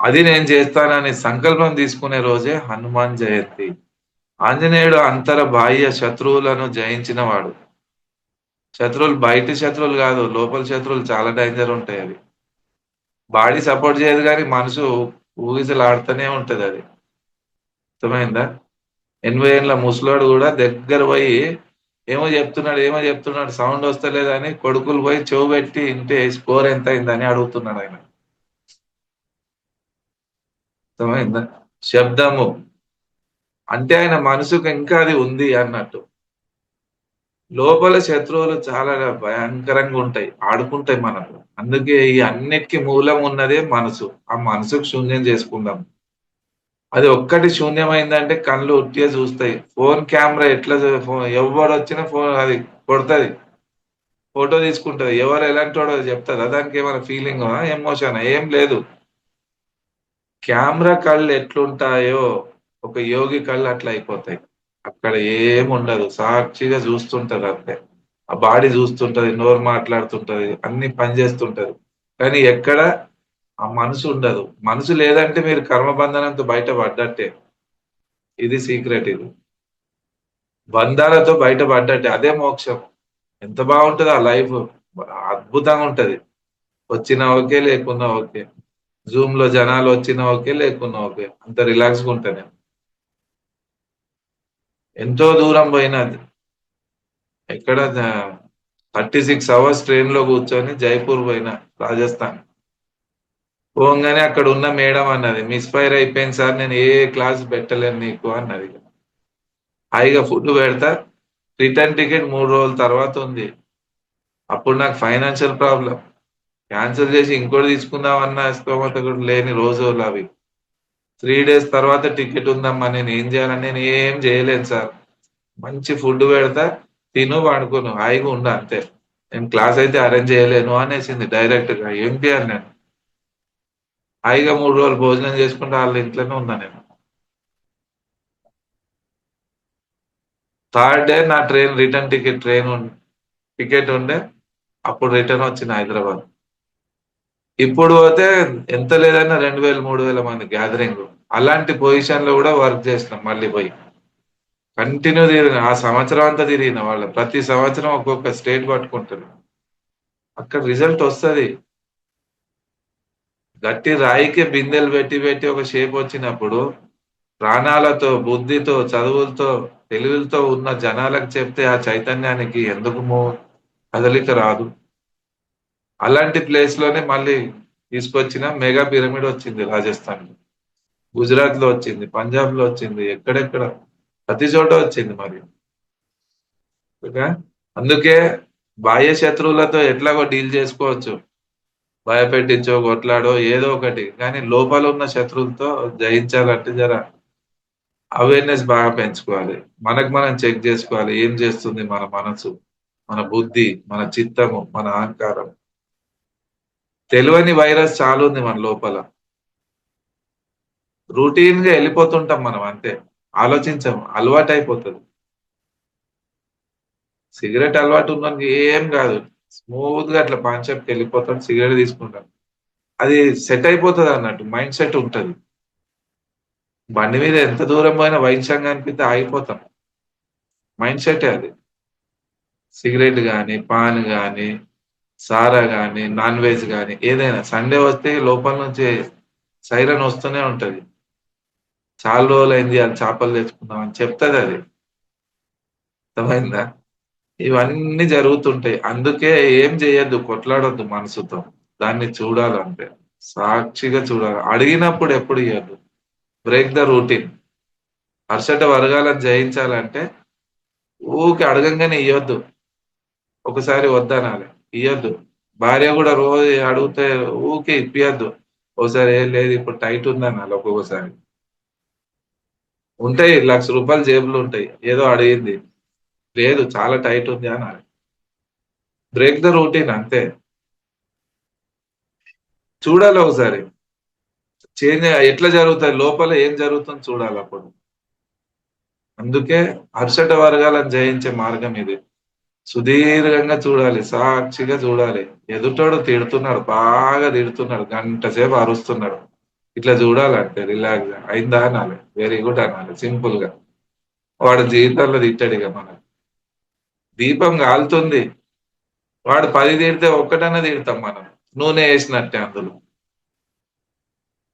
S1: అది నేను చేస్తానని సంకల్పం తీసుకునే రోజే హనుమాన్ జయంతి. ఆంజనేయుడు అంతర బాహ్య శత్రువులను జయించిన వాడు. శత్రువులు బయటి శత్రువులు కాదు, లోపల శత్రువులు చాలా డేంజర్ ఉంటాయి. అది బాడీ సపోర్ట్ చేయదు కానీ మనసు ఊగిసలాడుతూనే ఉంటది అది. అర్థమైందా? 80 ఏళ్ళ ముసలోడు కూడా దగ్గర పోయి ఏమో చెప్తున్నాడు సౌండ్ వస్తలేదని కొడుకులు పోయి చెవు పెట్టి ఇంటే స్కోర్ ఎంత అయిందని అడుగుతున్నాడు ఆయన. అర్థమైందా? శబ్దము అంటే ఆయన మనసుకు ఇంకా అది ఉంది అన్నట్టు. లోపల శత్రువులు చాలా భయంకరంగా ఉంటాయి, ఆడుకుంటాయి మనకు. అందుకే ఈ అన్నిటికీ మూలం ఉన్నదే మనసు. ఆ మనసుకు శూన్యం చేసుకుందాం. అది ఒక్కటి శూన్యమైందంటే కళ్ళు ఉట్టిగా చూస్తాయి. ఫోన్ కెమెరా ఎట్లా ఎవరు వచ్చినా ఫోన్ అది కొడుతుంది, ఫోటో తీసుకుంటది. ఎవరు ఎలాంటి వాడో చెప్తారా? దానికి ఏమైనా ఫీలింగ్ ఎమోషన్ ఏం లేదు. కెమెరా కళ్ళు ఎట్లుంటాయో ఒక యోగి కళ్ళు అట్లా అయిపోతాయి. అక్కడ ఏం ఉండదు, సాక్షిగా చూస్తుంటది అంతే. ఆ బాడీ చూస్తుంటది, నోరు మాట్లాడుతుంటది, అన్ని పని చేస్తుంటది, కానీ ఎక్కడ ఆ మనసు ఉండదు. మనసు లేదంటే మీరు కర్మబంధనంతో బయట పడ్డట్టే. ఇది సీక్రెట్. ఇది బంధాలతో బయట పడ్డట్టే, అదే మోక్షం. ఎంత బాగుంటది ఆ లైఫ్, అద్భుతంగా ఉంటది. వచ్చినా ఓకే, లేకున్నా ఓకే. జూమ్ లో జనాలు వచ్చినా ఓకే, లేకున్నా ఓకే, అంత రిలాక్స్ గా ఉంటాను. ఎంతో దూరం పోయినా ఎక్కడ 36 అవర్స్ ట్రైన్ లో కూర్చొని జైపూర్ పోయినా, రాజస్థాన్. పోగానే అక్కడ ఉన్న మేడం అన్నది, మిస్ ఫైర్ అయిపోయింది సార్, నేను ఏ క్లాస్ పెట్టలేను నీకు అన్నది. హాయిగా ఫుడ్ పెడతా, రిటర్న్ టికెట్ 3 రోజుల తర్వాత ఉంది. అప్పుడు నాకు ఫైనాన్షియల్ ప్రాబ్లం, క్యాన్సిల్ చేసి ఇంకోటి తీసుకుందాం అన్న స్తోమత కూడా లేని రోజులు అవి. 3 డేస్ తర్వాత టికెట్ ఉందమ్మా, నేను ఏం చేయాలని, నేను ఏం చేయలేను సార్. మంచి ఫుడ్ పెడతా, తిను వాడుకోను, హాయిగా ఉండ అంతే. నేను క్లాస్ అయితే అరేంజ్ చేయలేను అనేసింది డైరెక్ట్ గా. ఏం చేయాలి నేను? హాయిగా 3 రోజులు భోజనం చేసుకుంటే వాళ్ళ ఇంట్లోనే ఉన్నా నేను. థర్డ్ డే నా ట్రైన్ రిటర్న్ టికెట్ ఉండే, అప్పుడు రిటర్న్ వచ్చిన హైదరాబాద్. ఇప్పుడు పోతే ఎంత లేదన్నా 2000 3000 మంది గ్యాదరింగ్. అలాంటి పొజిషన్ లో కూడా వర్క్ చేసినాం మళ్ళీ పోయి. కంటిన్యూ తిరిగిన ఆ సంవత్సరం అంతా తిరిగిన వాళ్ళు ప్రతి సంవత్సరం ఒక్కొక్క స్టేట్ పట్టుకుంటారు. అక్కడ రిజల్ట్ వస్తుంది. గట్టి రాయికే బిందెలు పెట్టి పెట్టి ఒక షేప్ వచ్చినప్పుడు ప్రాణాలతో, బుద్ధితో, చదువులతో, తెలివిలతో ఉన్న జనాలకు చెప్తే ఆ చైతన్యానికి ఎందుకు కదలిక రాదు? అలాంటి ప్లేస్ లోనే మళ్ళీ తీసుకొచ్చిన మెగా పిరమిడ్ వచ్చింది రాజస్థాన్ లో, గుజరాత్ లో వచ్చింది, పంజాబ్ లో వచ్చింది, ఎక్కడెక్కడ ప్రతి చోట వచ్చింది మరి. ఓకే? అందుకే బాహ్య శత్రువులతో ఎట్లాగో డీల్ చేసుకోవచ్చు, భయపెట్టించో కొట్లాడో ఏదో ఒకటి, కానీ లోపల ఉన్న శత్రువులతో జయించాలంటే జర అవేర్నెస్ బాగా పెంచుకోవాలి. మనకు మనం చెక్ చేసుకోవాలి ఏం చేస్తుంది మన మనసు, మన బుద్ధి, మన చిత్తము, మన అహంకారం. తెలియని వైరస్ చాలా ఉంది మన లోపల. రూటీన్ గా వెళ్ళిపోతుంటాం మనం అంతే, ఆలోచించాం, అలవాటు అయిపోతుంది. సిగరెట్ అలవాటు ఉన్నది ఏం కాదు, స్మూత్ గా అట్లా పాన్ షాప్కి వెళ్ళిపోతాం, సిగరెట్ తీసుకుంటాం, అది సెట్ అయిపోతుంది అన్నట్టు, మైండ్ సెట్ ఉంటది. బండి మీద ఎంత దూరం పోయినా వైన్ షాప్ అనిపిస్తే ఆగిపోతాం, మైండ్ సెట్ అది. సిగరెట్ గాని, పాన్ గాని, సారా గాని, నాన్ వెజ్ గాని, ఏదైనా సండే వస్తే లోపల నుంచి సైరన్ వస్తూనే ఉంటది. చాలా రోజులు అయింది అది చేపలు తెచ్చుకుందాం అని చెప్తది అది. అర్థమైందా? ఇవన్నీ జరుగుతుంటాయి. అందుకే ఏం చేయొద్దు, కొట్లాడొద్దు మనసుతో, దాన్ని చూడాలంటే సాక్షిగా చూడాలి. అడిగినప్పుడు ఎప్పుడు ఇవ్వద్దు, బ్రేక్ ద రూటీన్. హర్షట వర్గాలను జయించాలంటే ఊకే అడగంగానే ఇవ్వద్దు, ఒకసారి వద్దనాలి, ఇవ్వద్దు. భార్య కూడా రోజు అడిగితే ఊకే ఇప్పియద్దు, ఒకసారి ఏం లేదు ఇప్పుడు టైట్ ఉందనాలి. ఒక్కొక్కసారి ఉంటాయి ₹1,00,000 జేబులు ఉంటాయి, ఏదో అడిగింది, లేదు చాలా టైట్ ఉంది అనాలి. బ్రేక్ ద రూటీన్ అంతే. చూడాలి ఒకసారి చేంజ్ ఎట్లా జరుగుతుంది, లోపల ఏం జరుగుతుంది చూడాలి అప్పుడు. అందుకే హర్షట వర్గాలను జయించే మార్గం ఇది. సుదీర్ఘంగా చూడాలి, సాక్షిగా చూడాలి. ఎదుటోడు తిడుతున్నాడు, బాగా తిడుతున్నాడు, గంట సేపు అరుస్తున్నాడు, ఇట్లా చూడాలంటే రిలాక్స్ గా అయిందా అనాలి, వెరీ గుడ్ అనాలి, సింపుల్ గా. వాడు జీవితంలో తిట్టాడు ఇక మనం. దీపం కాలుతుంది, వాడు 10 తిడితే ఒక్కటన్నా తిడతాం మనం, నూనె వేసినట్టే అందులో.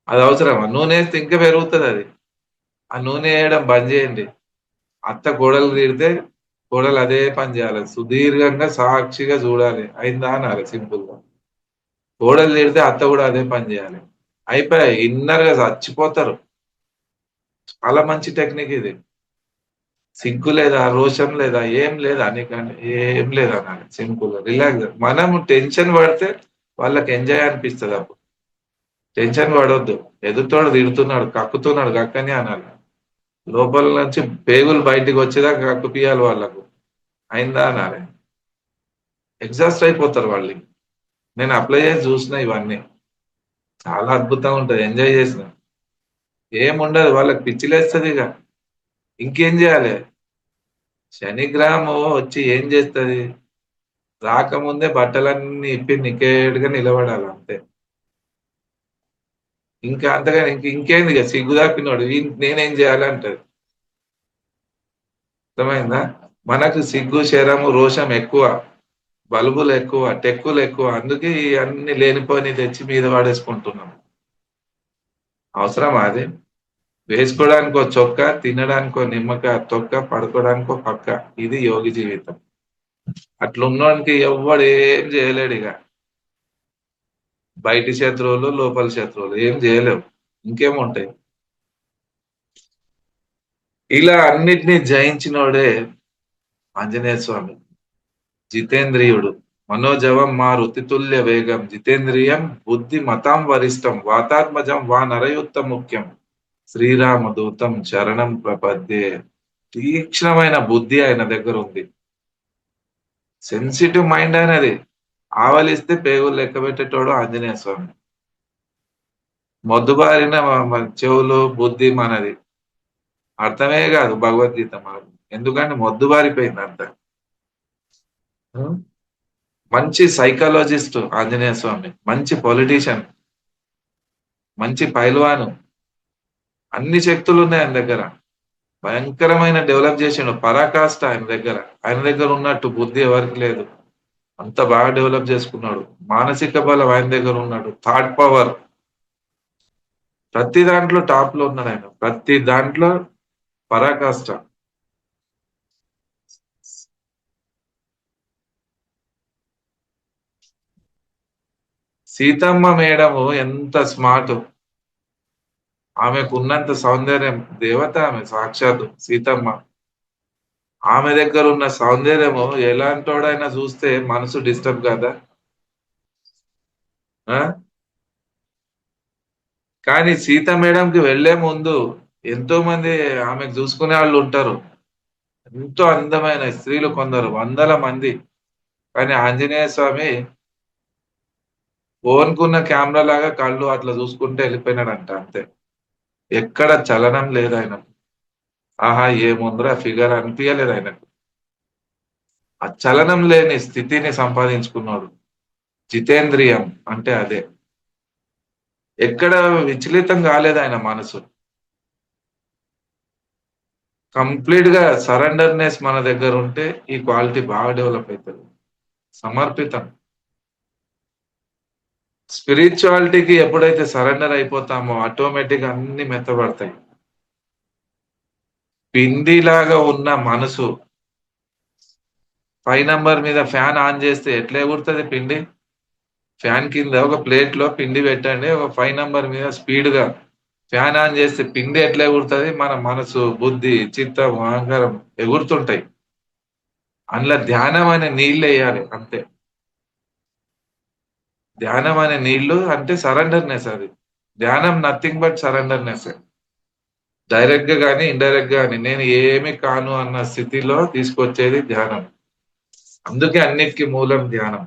S1: అది అవసరమా? నూనె వేస్తే ఇంకా పెరుగుతుంది అది. ఆ నూనె వేయడం బంద్ చేయండి. అత్త కోడలు తిడితే కోడలు అదే పని చేయాలి, సుదీర్ఘంగా సాక్షిగా చూడాలి, అయిందా అనాలి సింపుల్ గా. కోడలు తిడితే అత్త కూడా అదే పని చేయాలి, అయిపోయాయి. ఇన్నర్ గా చచ్చిపోతారు. చాలా మంచి టెక్నిక్ ఇది. సిగ్గు లేదా, రోషం లేదా, ఏం లేదా నీకంటే, ఏం లేదా అనాలి సింపుల్ గా, రిలాక్స్. మనం టెన్షన్ పడితే వాళ్ళకి ఎంజాయ్ అనిపిస్తుంది అప్పుడు. టెన్షన్ పడొద్దు, ఎదుటోడు తిడుతున్నాడు, కక్కుతున్నాడు, కక్కని అనాలి. లోపల నుంచి పేగులు బయటికి వచ్చేదాకా కక్కుపియాలి వాళ్ళకు, అయిందా అనాలి. ఎగ్జాస్ట్ అయిపోతారు వాళ్ళు. నేను అప్లై చేసి చూసిన ఇవన్నీ, చాలా అద్భుతంగా ఉంటది, ఎంజాయ్ చేసిన. ఏముండదు, వాళ్ళకి పిచ్చిలేస్తుంది ఇక, ఇంకేం చేయాలి. శనిగ్రహం వచ్చి ఏం చేస్తుంది, రాకముందే బట్టలన్నీ ఇప్పి నికేట్గా నిలబడాలి అంతే. ఇంకా అంతగా ఇంకేంది ఇక, సిగ్గు తప్పినోడు నేనేం చేయాలి అంటది. అర్థమైందా? మనకు సిగ్గు, శరము, రోషం ఎక్కువ, బల్బులు ఎక్కువ, టెక్కులు ఎక్కువ, అందుకే ఈ అన్ని లేనిపోని తెచ్చి మీద పడేసుకుంటున్నాం. అవసరమా అది? వేసుకోవడానికో చొక్క, తినడానికో నిమ్మకాయ తొక్క, పడుకోవడానికో పక్క, ఇది యోగి జీవితం. అట్లున్నోనికి ఎవ్వడు ఏం చేయలేడు ఇక. బయటి శత్రువులు, లోపల శత్రువులు ఏం చేయలేవు, ఇంకేముంటాయి. ఇలా అన్నిటినీ జయించినోడే ఆంజనేయ స్వామి. జితేంద్రియుడు, మనోజవం మా రుతితుల్య వేగం, జితేంద్రియం బుద్ధి మతాం వరిష్టం, వాతాత్మజం వా నరయుత్త ముఖ్యం, శ్రీరామ దూతం శరణం ప్రపద్యే. తీక్షణమైన బుద్ధి ఆయన దగ్గర ఉంది, సెన్సిటివ్ మైండ్ అనేది. ఆవలిస్తే పేగులు లెక్క పెట్టేటోడు ఆంజనేయ స్వామి. మొద్దుబారిన చెవులు, బుద్ధి మనది, అర్థమే కాదు భగవద్గీత మనకు, ఎందుకంటే మొద్దుబారిపోయింది అంత. మంచి సైకాలజిస్ట్ ఆంజనేయ స్వామి, మంచి పొలిటీషియన్, మంచి పైల్వాను, అన్ని శక్తులు ఉన్నాయి ఆయన దగ్గర. భయంకరమైన డెవలప్ చేసిండు. పరాకాష్ట ఆయన దగ్గర ఉన్నట్టు బుద్ధి ఎవరికి లేదు. అంత బాగా డెవలప్ చేసుకున్నాడు. మానసిక బలం ఆయన దగ్గర ఉన్నాడు. థాట్ పవర్ ప్రతి దాంట్లో టాప్ లో ఉన్నాడు ఆయన. ప్రతి దాంట్లో పరాకాష్ట. సీతమ్మ మేడము ఎంత స్మార్ట్. ఆమెకు ఉన్నంత సౌందర్యం, దేవత ఆమె సాక్షాత్ సీతమ్మ. ఆమె దగ్గర ఉన్న సౌందర్యము ఎలాంటోడైనా చూస్తే మనసు డిస్టర్బ్ కదా. ఆ కానీ సీత మేడంకి వెళ్లే ముందు ఎంతో మంది ఆమెకు చూసుకునే వాళ్ళు ఉంటారు. ఎంతో అందమైన స్త్రీలు కొందరు, వందల మంది. కానీ ఆంజనేయ స్వామి ఫోన్ కున్న కెమెరా లాగా కళ్ళు అట్లా చూసుకుంటే వెళ్ళిపోయినాడంట అంతే. ఎక్కడ చలనం లేదు ఆయనకు. ఆహా ఏముందిరా ఫిగర్ అనిపించలేదు ఆయనకు. ఆ చలనం లేని స్థితిని సంపాదించుకున్నాడు. జితేంద్రియం అంటే అదే. ఎక్కడ విచలితం కాలేదు ఆయన మనసు. కంప్లీట్ గా సరెండర్నెస్ మన దగ్గర ఉంటే ఈ క్వాలిటీ బాగా డెవలప్ అవుతుంది. సమర్పితం. స్పిరిచువాలిటీకి ఎప్పుడైతే సరెండర్ అయిపోతామో ఆటోమేటిక్ అన్ని మెత్తబడతాయి. పిండిలాగా ఉన్న మనసు 5 నంబర్ మీద ఫ్యాన్ ఆన్ చేస్తే ఎట్లా ఎగురుతుంది పిండి? ఫ్యాన్ కింద ఒక ప్లేట్ లో పిండి పెట్టండి, ఒక 5 నంబర్ మీద స్పీడ్ గా ఫ్యాన్ ఆన్ చేస్తే పిండి ఎట్లా ఎగురుతుంది? మన మనసు, బుద్ధి, చిత్తం, అహంకారం ఎగురుతుంటాయి. అందులో ధ్యానం అనే నీళ్ళు వేయాలి అంతే. ధ్యానం అనే నీళ్లు అంటే సరెండర్నెస్. అది ధ్యానం నథింగ్ బట్ సరెండర్నెస్. డైరెక్ట్ గా కానీ ఇండైరెక్ట్ గా కానీ నేను ఏమి కాను అన్న స్థితిలో తీసుకొచ్చేది ధ్యానం. అందుకే అన్నిటికీ మూలం ధ్యానం.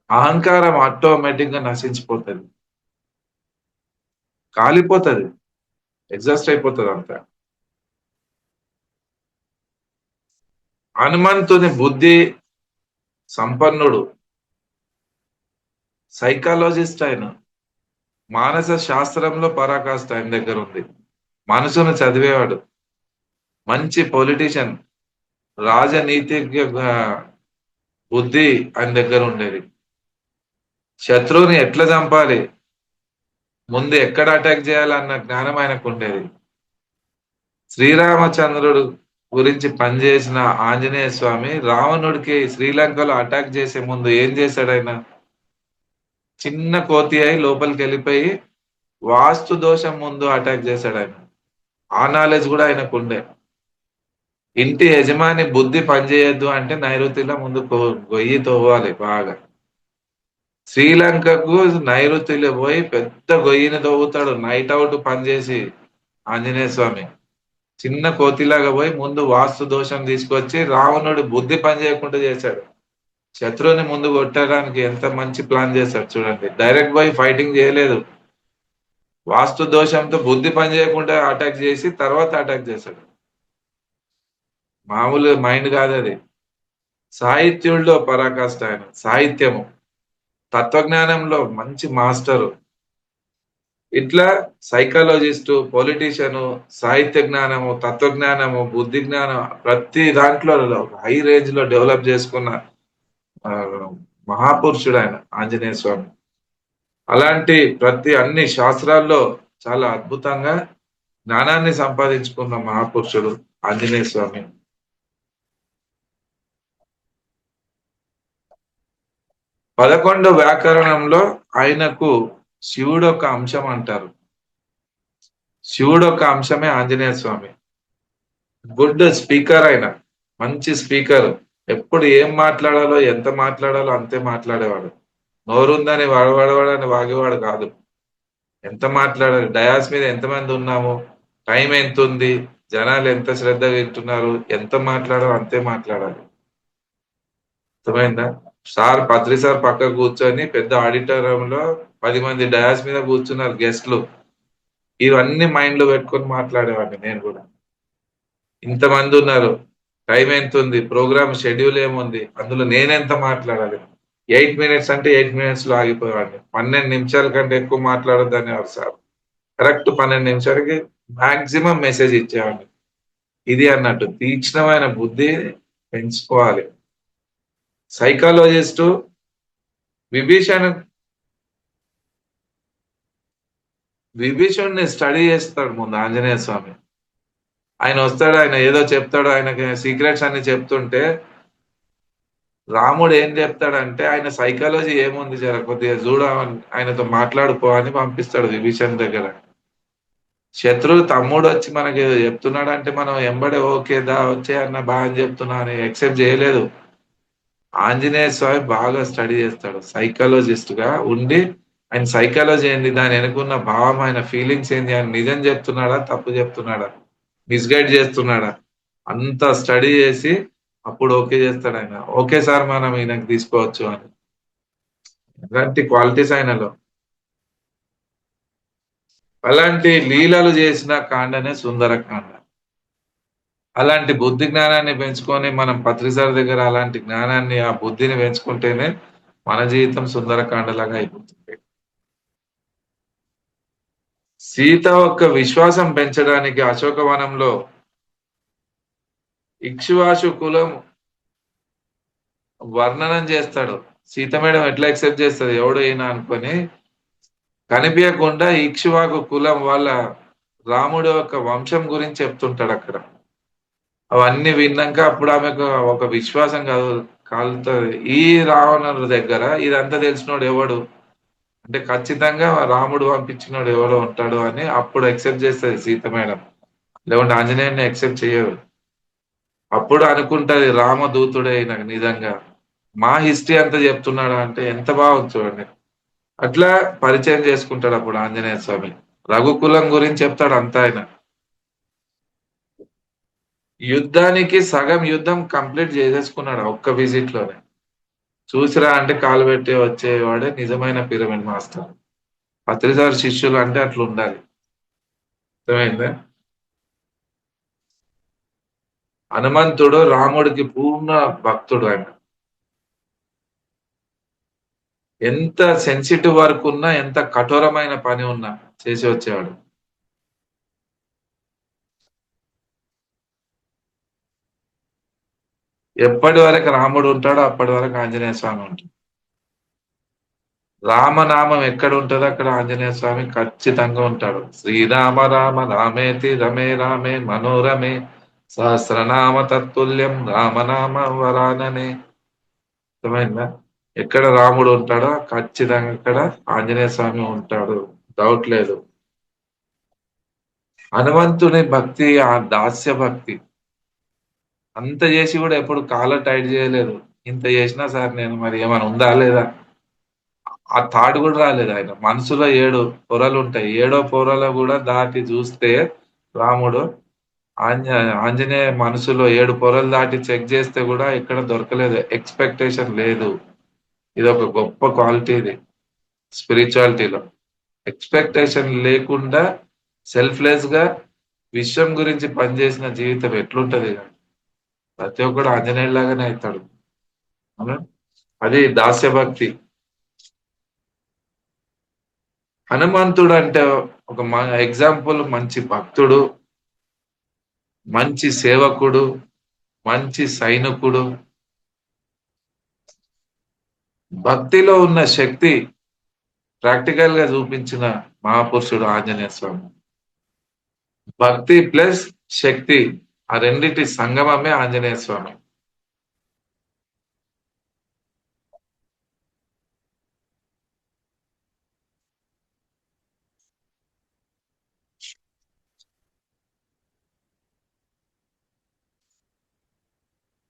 S1: అహంకారం ఆటోమేటిక్ గా నశించిపోతుంది, కాలిపోతుంది, ఎగ్జాస్ట్ అయిపోతుంది అంతా. హనుమంతుని బుద్ధి సంపన్నుడు, సైకాలజిస్ట్ ఆయన. మానస శాస్త్రంలో పరాకాష్ట ఆయన దగ్గర ఉంది. మనసును చదివేవాడు, మంచి పొలిటీషియన్, రాజనీతిజ్ఞ బుద్ధి ఆయన దగ్గర ఉండేది. శత్రువుని ఎట్లా చంపాలి, ముందు ఎక్కడ అటాక్ చేయాలన్న జ్ఞానం ఆయనకు ఉండేది. శ్రీరామచంద్రుడు గురించి పనిచేసిన ఆంజనేయ స్వామి రావణుడికి శ్రీలంకలో అటాక్ చేసే ముందు ఏం చేశాడు ఆయన? చిన్న కోతి అయి లోపలికి వెళ్ళిపోయి వాస్తు దోషం ముందు అటాక్ చేశాడు ఆయన. ఆ నాలెడ్జ్ కూడా ఆయనకు ఉండే. ఇంటి యజమాని బుద్ధి పనిచేయద్దు అంటే నైరుతిలో ముందు గొయ్యి తవ్వాలి బాగా. శ్రీలంకకు నైరుతిలో పోయి పెద్ద గొయ్యిని తవ్వుతాడు నైట్ అవుట్ పనిచేసి ఆంజనేయ స్వామి. చిన్న కోతిలాగా పోయి ముందు వాస్తు దోషం తీసుకొచ్చి రావణుడు బుద్ధి పని చేయకుండా చేశాడు. శత్రువుని ముందు కొట్టడానికి ఎంత మంచి ప్లాన్ చేశాడు చూడండి. డైరెక్ట్ పోయి ఫైటింగ్ చేయలేదు, వాస్తు దోషంతో బుద్ధి పని చేయకుండా అటాక్ చేసి తర్వాత అటాక్ చేశాడు. మామూలు మైండ్ కాదు అది. సాహిత్యుల్లో పరాకాష్ట ఆయన. సాహిత్యము, తత్వజ్ఞానంలో మంచి మాస్టరు. ఇట్లా సైకాలజిస్టు, పొలిటీషియను, సాహిత్య జ్ఞానము, తత్వజ్ఞానము, బుద్ధి జ్ఞానం ప్రతి దాంట్లో హై రేంజ్ లో డెవలప్ చేసుకున్న మహాపురుషుడు ఆయన ఆంజనేయ స్వామి. అలాంటి ప్రతి అన్ని శాస్త్రాల్లో చాలా అద్భుతంగా జ్ఞానాన్ని సంపాదించుకున్న మహాపురుషుడు ఆంజనేయ స్వామి. 11 వ్యాకరణంలో ఆయనకు శివుడు ఒక అంశం అంటారు. శివుడు ఒక అంశమే ఆంజనేయ స్వామి. గుడ్ స్పీకర్ ఆయన, మంచి స్పీకర్. ఎప్పుడు ఏం మాట్లాడాలో ఎంత మాట్లాడాలో అంతే మాట్లాడేవాడు. నోరుందని వడవడవడని వాగేవాడు కాదు. ఎంత మాట్లాడాలి, డయాస్ మీద ఎంతమంది ఉన్నాము, టైం ఎంత ఉంది, జనాలు ఎంత శ్రద్ధగా వింటున్నారు, ఎంత మాట్లాడాలో అంతే మాట్లాడాలి. అర్థమైందా? పత్రి సార్ పక్క కూర్చొని పెద్ద ఆడిటోరియంలో 10 మంది డయాస్ మీద కూర్చున్నారు గెస్ట్లు. ఇవన్నీ మైండ్ లో పెట్టుకొని మాట్లాడేవాడిని నేను కూడా. ఇంతమంది ఉన్నారు, టైం ఎంత ఉంది, ప్రోగ్రామ్ షెడ్యూల్ ఏముంది, అందులో నేనెంత మాట్లాడాలి. 8 మినిట్స్ అంటే 8 మినిట్స్ లో ఆగిపోయేవాడిని. 12 నిమిషాల కంటే ఎక్కువ మాట్లాడొద్దని సార్. కరెక్ట్ 12 నిమిషాలకి మాక్సిమం మెసేజ్ ఇచ్చేవాడిని. ఇది అన్నట్టు తీక్ష్ణమైన బుద్ధి పెంచుకోవాలి. సైకాలజిస్టు విభీషణ్ విభీషణ్ణి స్టడీ చేస్తాడు ముందు ఆంజనేయ స్వామి. ఆయన వస్తాడు, ఆయన ఏదో చెప్తాడు, ఆయనకి సీక్రెట్స్ అన్ని చెప్తుంటే రాముడు ఏం చెప్తాడంటే ఆయన సైకాలజీ ఏముంది జర కొద్దిగా చూడ, ఆయనతో మాట్లాడుకో అని పంపిస్తాడు విభీషణ్ దగ్గర. శత్రువు తమ్ముడు వచ్చి మనకి ఏదో చెప్తున్నాడు అంటే మనం ఎంబడే ఓకే దా వచ్చే అన్న బాగా అని చెప్తున్నా అని యాక్సెప్ట్ చేయలేదు. ఆంజనేయ స్వామి బాగా స్టడీ చేస్తాడు సైకాలజిస్ట్ గా ఉండి. ఆయన సైకాలజీ ఏంది, దాని వెనుకున్న భావం, ఆయన ఫీలింగ్స్ ఏంది, ఆయన నిజం చెప్తున్నాడా తప్పు చెప్తున్నాడా, మిస్గైడ్ చేస్తున్నాడా, అంత స్టడీ చేసి అప్పుడు ఓకే చేస్తాడు ఆయన. ఓకే సార్ మనం ఈయనకి తీసుకోవచ్చు అని. అలాంటి క్వాలిటీస్ ఆయనలో. అలాంటి లీలలు చేసిన కాండనే సుందరకాండ. అలాంటి బుద్ధి జ్ఞానాన్ని పెంచుకొని మనం పత్రిసార్ దగ్గర అలాంటి జ్ఞానాన్ని, ఆ బుద్ధిని పెంచుకుంటేనే మన జీవితం సుందరకాండలాగా అయిపోతుంది. సీత యొక్క విశ్వాసం పెంచడానికి అశోకవనంలో ఇక్ష్వాకు కులం వర్ణనం చేస్తాడు. సీత మేడం ఎట్లా యాక్సెప్ట్ చేస్తుంది ఎవడు అయినా అనుకొని, కనిపించకుండా ఇక్ష్వాకు కులం వాళ్ళ రాముడు యొక్క వంశం గురించి చెప్తుంటాడు అక్కడ. అవన్నీ విన్నాక అప్పుడు ఆమెకు ఒక విశ్వాసం కలుగుతుంది. ఈ రావణుడి దగ్గర ఇదంతా తెలిసినోడు ఎవడు అంటే ఖచ్చితంగా రాముడు పంపించినోడు ఎవడో ఉంటాడు అని అప్పుడు యాక్సెప్ట్ చేస్తుంది సీత మేడం. లేకుంటే ఆంజనేయుని యాక్సెప్ట్ చేయరు. అప్పుడు అనుకుంటది రామదూతుడే నాకు నిజంగా మా హిస్టరీ అంతా చెప్తున్నాడు అంటే ఎంత బాగుంది చూడండి. అట్లా పరిచయం చేసుకుంటాడు అప్పుడు ఆంజనేయ స్వామి. రఘుకులం గురించి చెప్తాడు అంతా ఆయన. యుద్ధానికి సగం యుద్ధం కంప్లీట్ చేసేసుకున్నాడు ఒక్క విజిట్ లోనే. చూసిరా అంటే కాలు పెట్టి వచ్చేవాడే నిజమైన పిరమిడ్ మాస్టర్. పత్రిసార్ శిష్యులు అంటే అట్లా ఉండాలి. అర్థమైందా? హనుమంతుడు రాముడికి పూర్ణ భక్తుడు. ఆయన ఎంత సెన్సిటివ్ వర్క్ ఉన్నా, ఎంత కఠోరమైన పని ఉన్నా చేసి వచ్చేవాడు. ఎప్పటి వరకు రాముడు ఉంటాడో అప్పటి వరకు ఆంజనేయ స్వామి ఉంటాడు. రామనామం ఎక్కడ ఉంటుందో అక్కడ ఆంజనేయ స్వామి ఖచ్చితంగా ఉంటాడు. శ్రీరామ రామ రామేతి రమే రామే మనోరమే సహస్రనామ తత్తుల్యం రామనామ వరాననే. అర్థమైందా? ఎక్కడ రాముడు ఉంటాడో ఖచ్చితంగా అక్కడ ఆంజనేయ స్వామి ఉంటాడు. డౌట్ లేదు. హనుమంతుని భక్తి ఆ దాస్య భక్తి. అంత చేసి కూడా ఎప్పుడు కాలర్ టైట్ చేయలేదు. ఇంత చేసినా సార్ నేను మరి ఏమైనా ఉందా లేదా ఆ థాట్ కూడా రాలేదు. ఆయన మనసులో 7 పొరలు ఉంటాయి. 7వ పొరలో కూడా దాటి చూస్తే రాముడు ఆంజ ఆంజనేయ మనసులో 7 పొరలు దాటి చెక్ చేస్తే కూడా ఇక్కడ దొరకలేదు. ఎక్స్పెక్టేషన్ లేదు. ఇది ఒక గొప్ప క్వాలిటీ ఇది స్పిరిచువాలిటీలో. ఎక్స్పెక్టేషన్ లేకుండా సెల్ఫ్లెస్ గా విశ్వం గురించి పనిచేసిన జీవితం ఎట్లుంటది. ప్రతి ఒక్కడు ఆంజనేయులాగానే అవుతాడు. అవునా? అది దాస్య భక్తి. హనుమంతుడు అంటే ఒక ఎగ్జాంపుల్, మంచి భక్తుడు, మంచి సేవకుడు, మంచి సైనికుడు. భక్తిలో ఉన్న శక్తి ప్రాక్టికల్ గా చూపించిన మహాపురుషుడు ఆంజనేయ స్వామి. భక్తి ప్లస్ శక్తి, ఆ రెండిటి సంగమమే ఆంజనేయ స్వామి.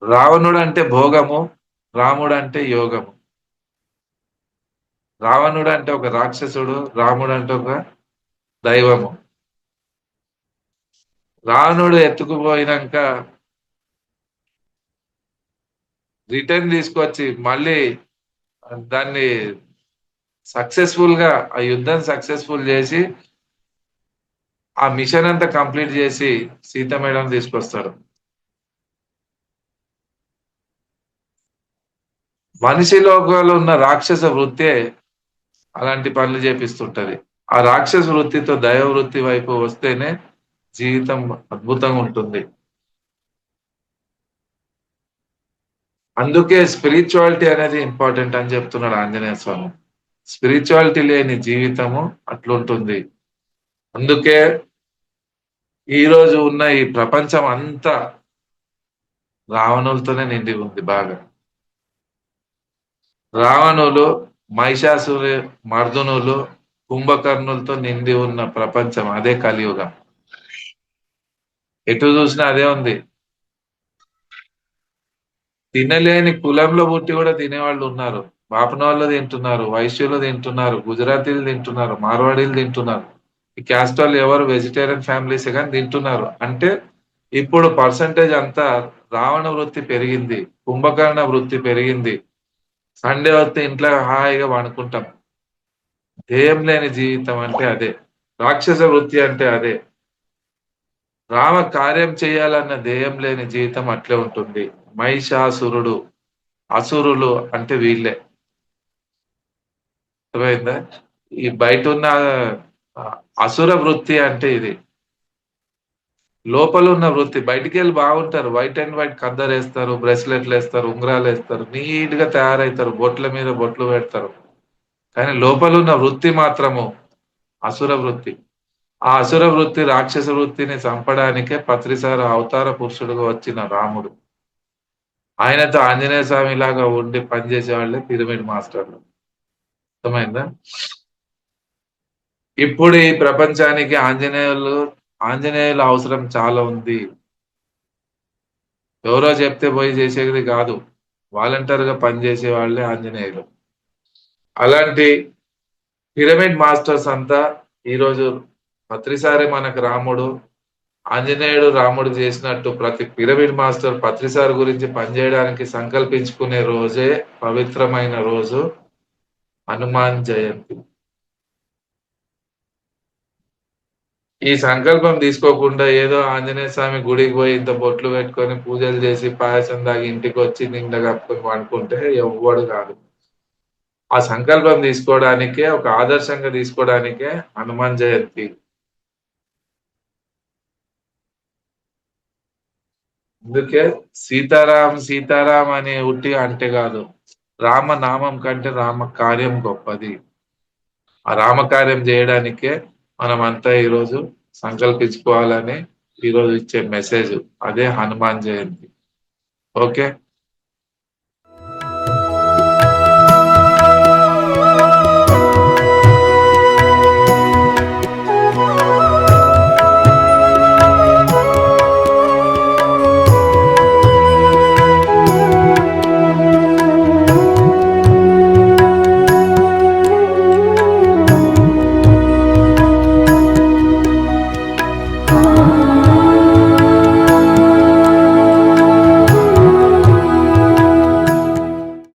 S1: రావణుడు అంటే భోగము, రాముడు అంటే యోగము. రావణుడు అంటే ఒక రాక్షసుడు, రాముడు అంటే ఒక దైవము. రావణుడు ఎత్తుకుపోయినాక రిటర్న్ తీసుకొచ్చి మళ్ళీ దాన్ని సక్సెస్ఫుల్ గా ఆ యుద్ధం సక్సెస్ఫుల్ చేసి ఆ మిషన్ అంతా కంప్లీట్ చేసి సీత మేడం తీసుకొస్తాడు. మనిషి లోకంలో ఉన్న రాక్షస వృత్తే అలాంటి పనులు చేపిస్తుంటది. ఆ రాక్షస వృత్తితో దైవ వృత్తి వైపు వస్తేనే జీవితం అద్భుతంగా ఉంటుంది. అందుకే స్పిరిచువాలిటీ అనేది ఇంపార్టెంట్ అని చెప్తున్నాడు ఆంజనేయ స్వామి. స్పిరిచువాలిటీ లేని జీవితము అట్లుంటుంది. అందుకే ఈ రోజు ఉన్న ఈ ప్రపంచం అంతా రావణులతోనే నిండి ఉంది బాగా. రావణులు, మహిషాసురు మర్దునులు, కుంభకర్ణులతో నిండి ఉన్న ప్రపంచం అదే కలియుగం. ఎటు చూసినా అదే ఉంది. తినలేని కులంలో పుట్టి కూడా తినేవాళ్ళు ఉన్నారు. బాపనోళ్ళు తింటున్నారు, వైశ్యులు తింటున్నారు, గుజరాతీలు తింటున్నారు, మార్వాడీలు తింటున్నారు. ఈ క్యాస్ట్ వాళ్ళు ఎవరు వెజిటేరియన్ ఫ్యామిలీస్ కానీ తింటున్నారు. అంటే ఇప్పుడు పర్సంటేజ్ అంతా రావణ వృత్తి పెరిగింది, కుంభకర్ణ వృత్తి పెరిగింది. సండే వస్తే ఇంట్లో హాయిగా పండుకుంటాం. ధ్యేయం లేని జీవితం అంటే అదే. రాక్షస వృత్తి అంటే అదే. రామ కార్యం చేయాలన్న ధ్యేయం లేని జీవితం అట్లే ఉంటుంది. మహిషాసురుడు, అసురులు అంటే వీళ్ళే. అర్థమైందా? ఈ బయట ఉన్న ఆ, అసుర వృత్తి అంటే ఇది. లోపల ఉన్న వృత్తి బయటికి వెళ్ళి బాగుంటారు. వైట్ అండ్ వైట్ కద్దరు వేస్తారు, బ్రెస్లెట్లు వేస్తారు, ఉంగరాలు వేస్తారు, నీట్ గా తయారవుతారు, బొట్ల మీద బొట్లు పెడతారు. కానీ లోపల ఉన్న వృత్తి మాత్రము అసుర వృత్తి. ఆ అసుర వృత్తి, రాక్షస వృత్తిని చంపడానికే పత్రిసార అవతార పురుషుడుగా వచ్చిన రాముడు. ఆయనతో ఆంజనేయ స్వామి లాగా ఉండి పనిచేసే వాళ్ళే పిరమిడ్ మాస్టర్లు. అర్థమైందా? ఇప్పుడు ఈ ప్రపంచానికి ఆంజనేయుల అవసరం చాలా ఉంది. ఎవరో చెప్తే పోయి చేసేది కాదు. వాలంటీర్ గా పనిచేసే వాళ్ళే ఆంజనేయులు. అలాంటి పిరమిడ్ మాస్టర్స్ అంతా ఈరోజు పత్రిసారి మనకు రాముడు, ఆంజనేయుడు రాముడు చేసినట్టు ప్రతి పిరమిడ్ మాస్టర్ పత్రిసారి గురించి పనిచేయడానికి సంకల్పించుకునే రోజే పవిత్రమైన రోజు హనుమాన్ జయంతి. ఈ సంకల్పం తీసుకోకుండా ఏదో ఆంజనేయ స్వామి గుడికి పోయి ఇంత బొట్లు పెట్టుకొని పూజలు చేసి పాయసం తాగి ఇంటికి వచ్చి నిండా కప్పుకొని పండుకుంటే ఎవ్వడు కాదు. ఆ సంకల్పం తీసుకోవడానికే, ఒక ఆదర్శంగా తీసుకోవడానికే హనుమాన్ జయంతి. అందుకే సీతారాం సీతారాం అనే ఉట్టి అంటే కాదు. రామనామం కంటే రామ కార్యం గొప్పది. ఆ రామకార్యం చేయడానికే మనం అంతా ఈరోజు సంకల్పించుకోవాలని ఈరోజు ఇచ్చే మెసేజ్ అదే హనుమాన్ జయంతి. ఓకే.